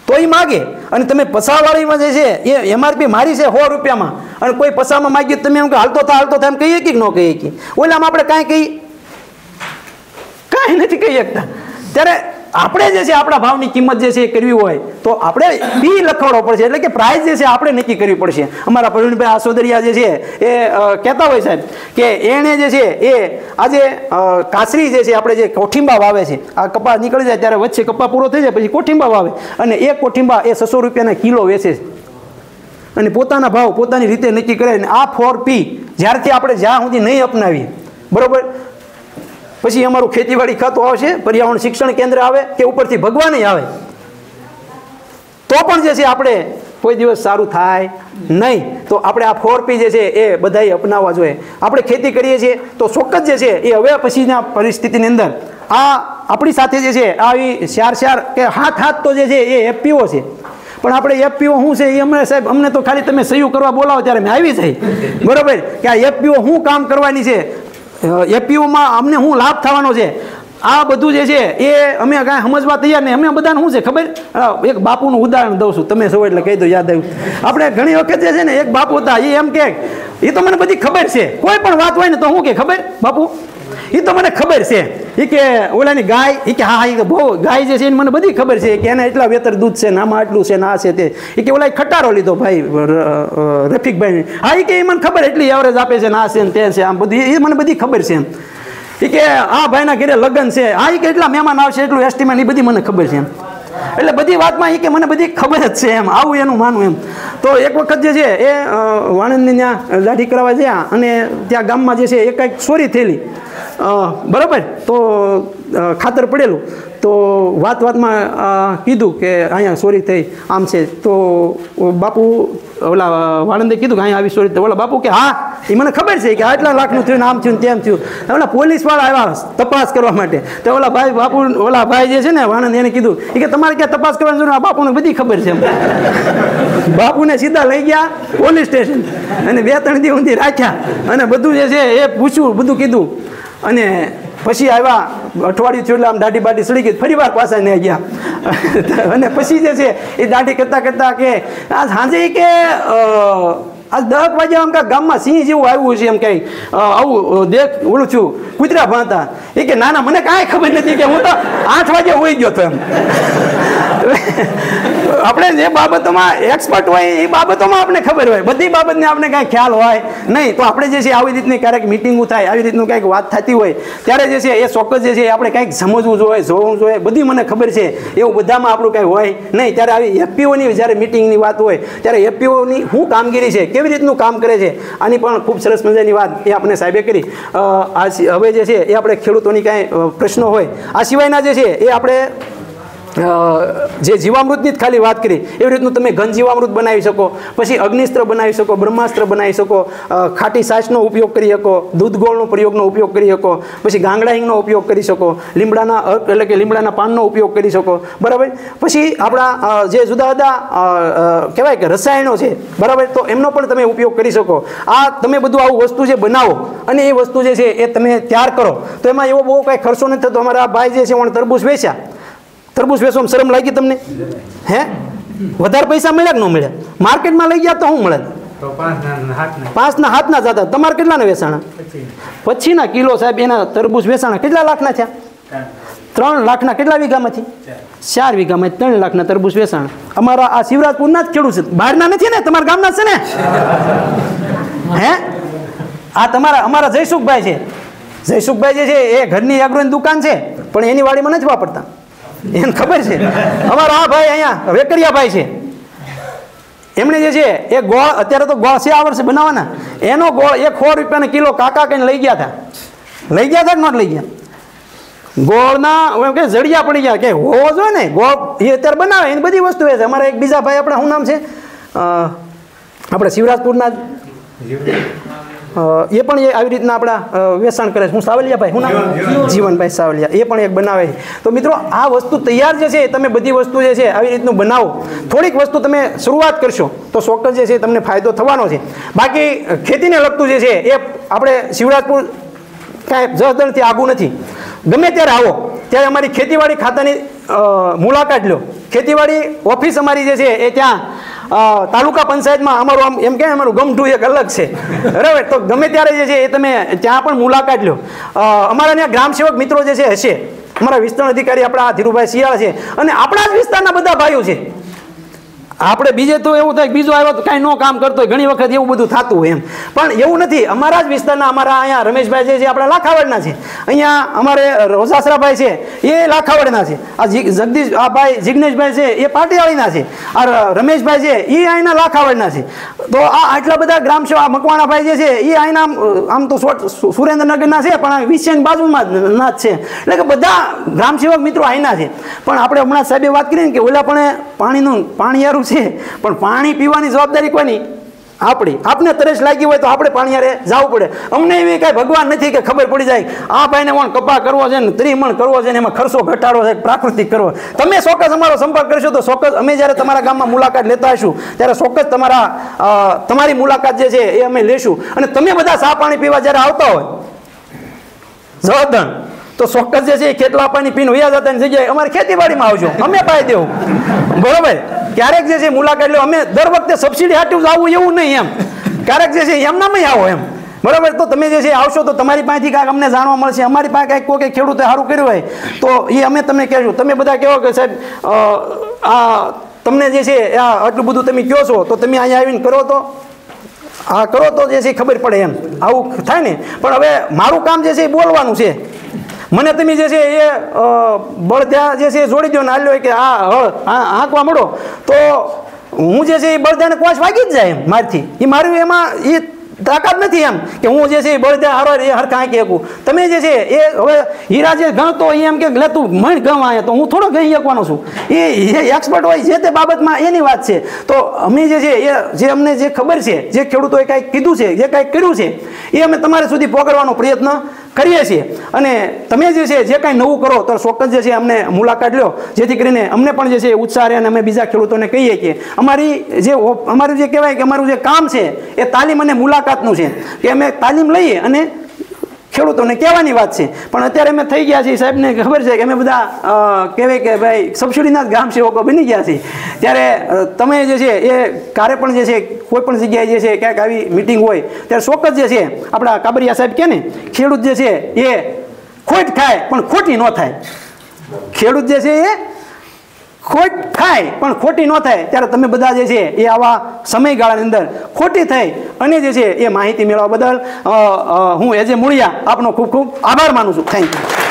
તો એ માગે. અને તમે પસાવાળીમાં જે છે એ MRP મારી છે 100 રૂપિયામાં, અને કોઈ પસામાં માગ્યું તમે એમ કે હાલતો થાય એમ કહીએ કે ન કહીએ કે? ઓલામાં આપણે કાંઈ નથી કહી શકતા. ત્યારે આપણે જે છે આપણા ભાવની કિંમત જે છે એ કરવી હોય તો આપણે બી લખવાનો પડશે, એટલે કે પ્રાઇસ જે છે આપણે નક્કી કરવી પડશે. અમારા પ્રવીણભાઈ આસોદરિયા જે છે એ કહેતા હોય સાહેબ કે એણે જે છે એ આજે કાસરી જે છે આપણે જે કોઠીંબા વાવે છે, આ કપા નીકળી જાય ત્યારે વચ્ચે કપા પૂરો થઈ જાય પછી કોઠીંબા વાવે, અને એ કોઠીંબા એ 600 રૂપિયાના કિલો વેચે છે, અને પોતાના ભાવ પોતાની રીતે નક્કી કરે. અને આ 4P જ્યારથી આપણે જ્યાં સુધી નહીં અપનાવીએ, બરાબર, પછી અમારું ખેતીવાડી ખાતું આવશે, પર્યાવરણ શિક્ષણ કેન્દ્ર આવે કે ઉપરથી ભગવાન આવે, તો પણ જે છે આપણે કોઈ દિવસ સારું થાય નહીં. તો આપણે આ 4P જે છે એ બધાએ અપનાવવા જોઈએ. આપણે ખેતી કરીએ છીએ તો ચોક્કસ જે છે એ હવે પછીના પરિસ્થિતિની અંદર આ આપણી સાથે જે છે આવી 4 કે 7 તો જે છે એ FPO છે, પણ આપણે FPO શું છે એ અમને તો ખાલી તમે સહયોગ કરવા બોલાવો ત્યારે મેં આવી જાય, બરાબર, કે આ FPO શું કામ કરવાની છે, FPOમાં અમને શું લાભ થવાનો છે, આ બધું જે છે એ અમે કાંઈ સમજવા તૈયાર નહીં. અમને બધાને શું છે ખબર? એક બાપુનું ઉદાહરણ દઉં છું, તમે સૌ એટલે કહી દો, યાદ આવ્યું. આપણે ઘણી વખત જે છે ને એક બાપુ હતા, એ એમ કે એ તો મને બધી ખબર છે, કોઈ પણ વાત હોય ને તો શું કે ખબર બાપુ, એ તો મને ખબર છે, એ કે ઓલાની ગાય, એ કે હા એ બહુ ગાય જે છે એને મને બધી ખબર છે કે એને એટલા વેતર દૂધ છે, આમાં આટલું છે, ના છે તે, એ કે ઓલા ખટારો લીધો ભાઈ રફીકભાઈ, હા એ કે એ મને ખબર એટલી એવરેજ આપે છે, ના છે ને તે છે, આમ બધું એ મને બધી ખબર છે એમ. એ કે આ ભાઈના ઘરે લગ્ન છે, હા એ કે એટલા મહેમાન આવશે, એટલું એસ્ટિમેટ, એ બધી મને ખબર છે એમ. એટલે બધી વાતમાં એ કે મને બધી ખબર જ છે એમ, આવું એનું માનવું એમ. તો એક વખત જે છે એ વાણંદની ત્યાં દાઢી કરાવવા ગયા, અને ત્યાં ગામમાં જે છે એ કંઈક ચોરી થયેલી, બરાબર, તો ખાતર પડેલું, તો વાતમાં કીધું કે અહીંયા ચોરી થઈ, આમ છે. તો બાપુ ઓલા વાણંદે કીધું કે અહીંયા આવી ચોરી, ઓલા બાપુ કે હા એ મને ખબર છે કે આટલા લાખનું થયું, આમ થયું તેમ થયું. ઓલા પોલીસવાળા આવ્યા તપાસ કરવા માટે, તો ઓલા ભાઈ જે છે ને વાણંદ એને કીધું કે તમારે ક્યાં તપાસ કરવાની જરૂર, આ બાપુને બધી ખબર છે એમ. બાપુને સીધા લઈ ગયા પોલીસ સ્ટેશન, અને 2-3 દિવસ સુધી રાખ્યા, અને બધું જે છે એ પૂછ્યું, બધું કીધું. અને પછી આવ્યા અઠવાડિયું થયું એટલે આમ દાઢી બાઢી સડી ગઈ, ફરી વાર પાછા ને ગયા. અને પછી જે છે એ દાઢી કરતા કે આ સાંજે કે આજ 10 વાગે આમ કાંઈક ગામમાં સિંહ જેવું આવ્યું છે એમ કંઈ આવું દેખ ઓલું છું, કૂતરા ભાંતા. એ કે ના મને કાંઈ ખબર નથી, કે હું તો 8 વાગે હોઈ ગયો હતો એમ. આપણે જે બાબતોમાં એક્સપર્ટ હોય એ બાબતોમાં આપણે ખબર હોય, બધી બાબતને આપણે કાંઈ ખ્યાલ હોય નહીં. તો આપણે જે છે આવી રીતની ક્યારેક મિટિંગો થાય, આવી રીતનું કંઈક વાત થતી હોય ત્યારે જે છે એ ચોક્કસ જે છે આપણે કંઈક સમજવું જોઈએ, જોવું જોઈએ. બધી મને ખબર છે એવું બધામાં આપણું કંઈ હોય નહીં. ત્યારે આવી એફપીઓની જ્યારે મિટિંગની વાત હોય ત્યારે એફપીઓની શું કામગીરી છે, કેવી રીતનું કામ કરે છે, આની પણ ખૂબ સરસ મજાની વાત એ આપણે સાહેબે કરી. આ હવે જે છે એ આપણે ખેડૂતોની કાંઈ પ્રશ્નો હોય, આ સિવાયના જે છે એ આપણે જે જીવામૃતની જ ખાલી વાત કરી, એવી રીતનું તમે ઘન જીવામૃત બનાવી શકો, પછી અગ્નિસ્ત્ર બનાવી શકો, બ્રહ્માસ્ત્ર બનાવી શકો, ખાટી છાશનો ઉપયોગ કરી શકો, દૂધ ગોળનો પ્રયોગનો ઉપયોગ કરી શકો, પછી ગાંગડા હિંગનો ઉપયોગ કરી શકો, લીમડાના એટલે કે લીમડાના પાનનો ઉપયોગ કરી શકો, બરાબર. પછી આપણા જે જુદા જુદા કહેવાય કે રસાયણો છે, બરાબર, તો એમનો પણ તમે ઉપયોગ કરી શકો. આ તમે બધું આવું વસ્તુ જે બનાવો અને એ વસ્તુ જે છે એ તમે તૈયાર કરો તો એમાં એવો બહુ કાંઈ ખર્ચો નથી થતો. અમારા ભાઈ જે છે તરબૂચ વેચ્યા, તરબૂચ વેચવામાં શરમ લાગી તમને? હે, વધારે પૈસા મળ્યા કે ન મળ્યા? માર્કેટમાં લઈ ગયા તો શું મળે? 5ના હાથના જતા. તમારે કેટલાના વેચાણા? 25ના કિલો સાહેબ. એના તરબૂચ વેચાણા કેટલા લાખના થયા? 3 લાખના. કેટલા વીઘામાંથી? 4 વીઘામાં 3 લાખના તરબૂચ વેચાણા. અમારા આ શિવરાજપુરના જ ખેડૂત છે, બહારના નથી ને, તમારા ગામના છે ને? હે, આ અમારા જયસુખભાઈ છે. જયસુખભાઈ જે છે એ ઘરની એગ્રોની દુકાન છે, પણ એની વાડીમાં નથી વાપરતા, એને ખબર છે. અમારા આ ભાઈ અહીંયા વેકરિયા ભાઈ છે, એમણે જે છે એ ગોળ, અત્યારે તો ગોળ છે આ વર્ષે બનાવવાના, એનો ગોળ 100 રૂપિયાના કિલો કાકા કઈને લઈ ગયા હતા. લઈ ગયા હતા કે નહોતા લઈ ગયા? ગોળના કે જડિયા પડી ગયા કે હોવો જોઈએ ને ગોળ, એ અત્યારે બનાવે એની બધી વસ્તુ એ છે. અમારા એક બીજા ભાઈ, આપણે શું નામ છે, આપણે શિવરાજપુરના એ પણ એ આવી રીતના આપણા વેચાણ કરે છે. હું સાવલિયાભાઈ, હું નામ? જીવનભાઈ સાવલિયા. એ પણ એક બનાવે છે. તો મિત્રો આ વસ્તુ તૈયાર જે છે તમે બધી વસ્તુ જે છે આવી રીતનું બનાવો, થોડીક વસ્તુ તમે શરૂઆત કરશો તો ચોક્કસ જે છે તમને ફાયદો થવાનો છે. બાકી ખેતીને લગતું જે છે એ આપણે શિવરાજપુર કાંઈ જસદણથી આગું નથી. ગમે ત્યારે આવો ત્યારે અમારી ખેતીવાડી ખાતાની મુલાકાત લો. ખેતીવાડી ઓફિસ અમારી જે છે એ ત્યાં તાલુકા પંચાયતમાં અમારું આમ એમ કે અમારું ગમઠું એક અલગ છે, બરાબર. તો ગમે ત્યારે જે છે એ તમે ત્યાં પણ મુલાકાત લો. અમારા ત્યાં ગ્રામ સેવક મિત્રો જે છે હશે, અમારા વિસ્તરણ અધિકારી આપણા ધીરુભાઈ શિયાળ છે, અને આપણા જ વિસ્તારના બધા ભાઈઓ છે. આપણે બીજે તો એવું થાય બીજો આવ્યો તો કાંઈ નો કામ કરતો હોય, ઘણી વખત એવું બધું થતું હોય એમ, પણ એવું નથી. અમારા જ વિસ્તારના, અમારા અહીંયા રમેશભાઈ જે છે આપણા લાખાવડના છે, અહીંયા અમારે રોજાસરાભાઈ છે એ લાખાવડના છે, આ જગદીશ આ ભાઈ જિગ્નેશભાઈ છે એ પાટીવાળીના છે, આ રમેશભાઈ છે એ અહીંના લાખાવડના છે. તો આ આટલા બધા ગ્રામ સેવા, મકવાણાભાઈ જે છે એ અહીંના આમ તો સુરેન્દ્રનગરના છે, પણ વિષયની બાજુમાં ના જ છે. એટલે કે બધા ગ્રામ સેવક મિત્રો અહીંના છે. પણ આપણે હમણાં સાહેબે વાત કરી ને કે ઓલા પણ પાણીયારું છે, પણ પાણી પીવાની જવાબદારી કોની? આપણી. આપને તરસ લાગી હોય તો આપણે પાણીયારે જવું પડે. અમને એવી કાંઈ ભગવાન નથી કે ખબર પડી જાય આ ભાઈને પણ કપા કરવો છે ને 30 મણ કરવો છે ને એમાં ખર્ચો ઘટાડવો છે, પ્રાકૃતિક કરવો. તમે ચોક્કસ અમારો સંપર્ક કરશો તો ચોક્કસ અમે જ્યારે તમારા ગામમાં મુલાકાત લેતા હશું ત્યારે ચોક્કસ તમારી મુલાકાત જે છે એ અમે લેશું. અને તમે બધા ચા પાણી પીવા જ્યારે આવતા હોય જવાદણ તો ચોક્કસ જે છે એ ખેતલા પાણી પીને વયા જતાની જગ્યાએ અમારી ખેતીવાડીમાં આવજો, અમે પાઈ દેવું, બરોબર. ક્યારેક જે છે મુલાકાત લો. અમે દર વખતે સબસિડી હાટું જ આવવું એવું નહીં એમ, ક્યારેક જે છે એમનામાં આવો એમ, બરાબર. તો તમે જે છે આવશો તો તમારી પાસેથી કાંઈક અમને જાણવા મળશે. અમારી પાસે કાંઈક કોઈ ખેડૂતે સારું કર્યું હોય તો એ અમે તમને કહેશું. તમે બધા કહો કે સાહેબ આ તમને જે છે આટલું બધું તમે કહો છો તો તમે અહીંયા આવીને કરો તો હા કરો તો જે છે ખબર પડે એમ, આવું થાય ને. પણ હવે મારું કામ જે છે એ બોલવાનું છે. મને તમે જે છે એ બળદા જે છે જોડી દો ને આલ્યો કે હાંકવા મળો તો હું જે છે એ બળદાને કોચ વાગી જ જાય એમ મારથી. એ મારું એમાં એ તાકાત નથી એમ કે હું જે છે એ બળદા હારો એ હરખા હાંકી શકું. તમે જે છે એ હવે હીરા જે ગણતો એ એમ કે લે તું મણ ગમ આયા તો હું થોડો ગઈ શકવાનો છું. એ એક્સપર્ટ હોય જે તે બાબતમાં એની વાત છે. તો અમે જે છે એ જે અમને જે ખબર છે, જે ખેડૂતોએ કાંઈક કીધું છે, જે કાંઈક કર્યું છે એ અમે તમારા સુધી પહોંચાડવાનો પ્રયત્ન કરીએ છીએ. અને તમે જે છે જે કાંઈ નવું કરો તો ચોક્કસ જે છે અમને મુલાકાત લો, જેથી કરીને અમને પણ જે છે ઉત્સાહ રહે અને અમે બીજા ખેડૂતોને કહીએ કે અમારું જે કહેવાય કે અમારું જે કામ છે એ તાલીમ અને મુલાકાતનું છે, કે અમે તાલીમ લઈએ અને ખેડૂતોને કહેવાની વાત છે. પણ અત્યારે અમે થઈ ગયા છીએ, સાહેબને ખબર છે કે અમે બધા કહેવાય કે ભાઈ સબસિડીના જ ગ્રામ સેવકો બની ગયા છીએ. ત્યારે તમે જે છે એ ક્યારે પણ જે છે કોઈ પણ જગ્યાએ જે છે ક્યાંક આવી મિટિંગ હોય ત્યારે ચોક્કસ જે છે આપણા કાબરિયા સાહેબ કહે ને ખેડૂત જે છે એ ખોટ ખાય પણ ખોટી ન થાય. ખેડૂત જે છે એ ખોટ થાય પણ ખોટી ન થાય ત્યારે તમે બધા જે છે એ આવા સમયગાળાની અંદર ખોટી થઈ અને જે છે એ માહિતી મેળવવા બદલ હું એજ એ મૂળિયા આપનો ખૂબ ખૂબ આભાર માનું છું. Thank you.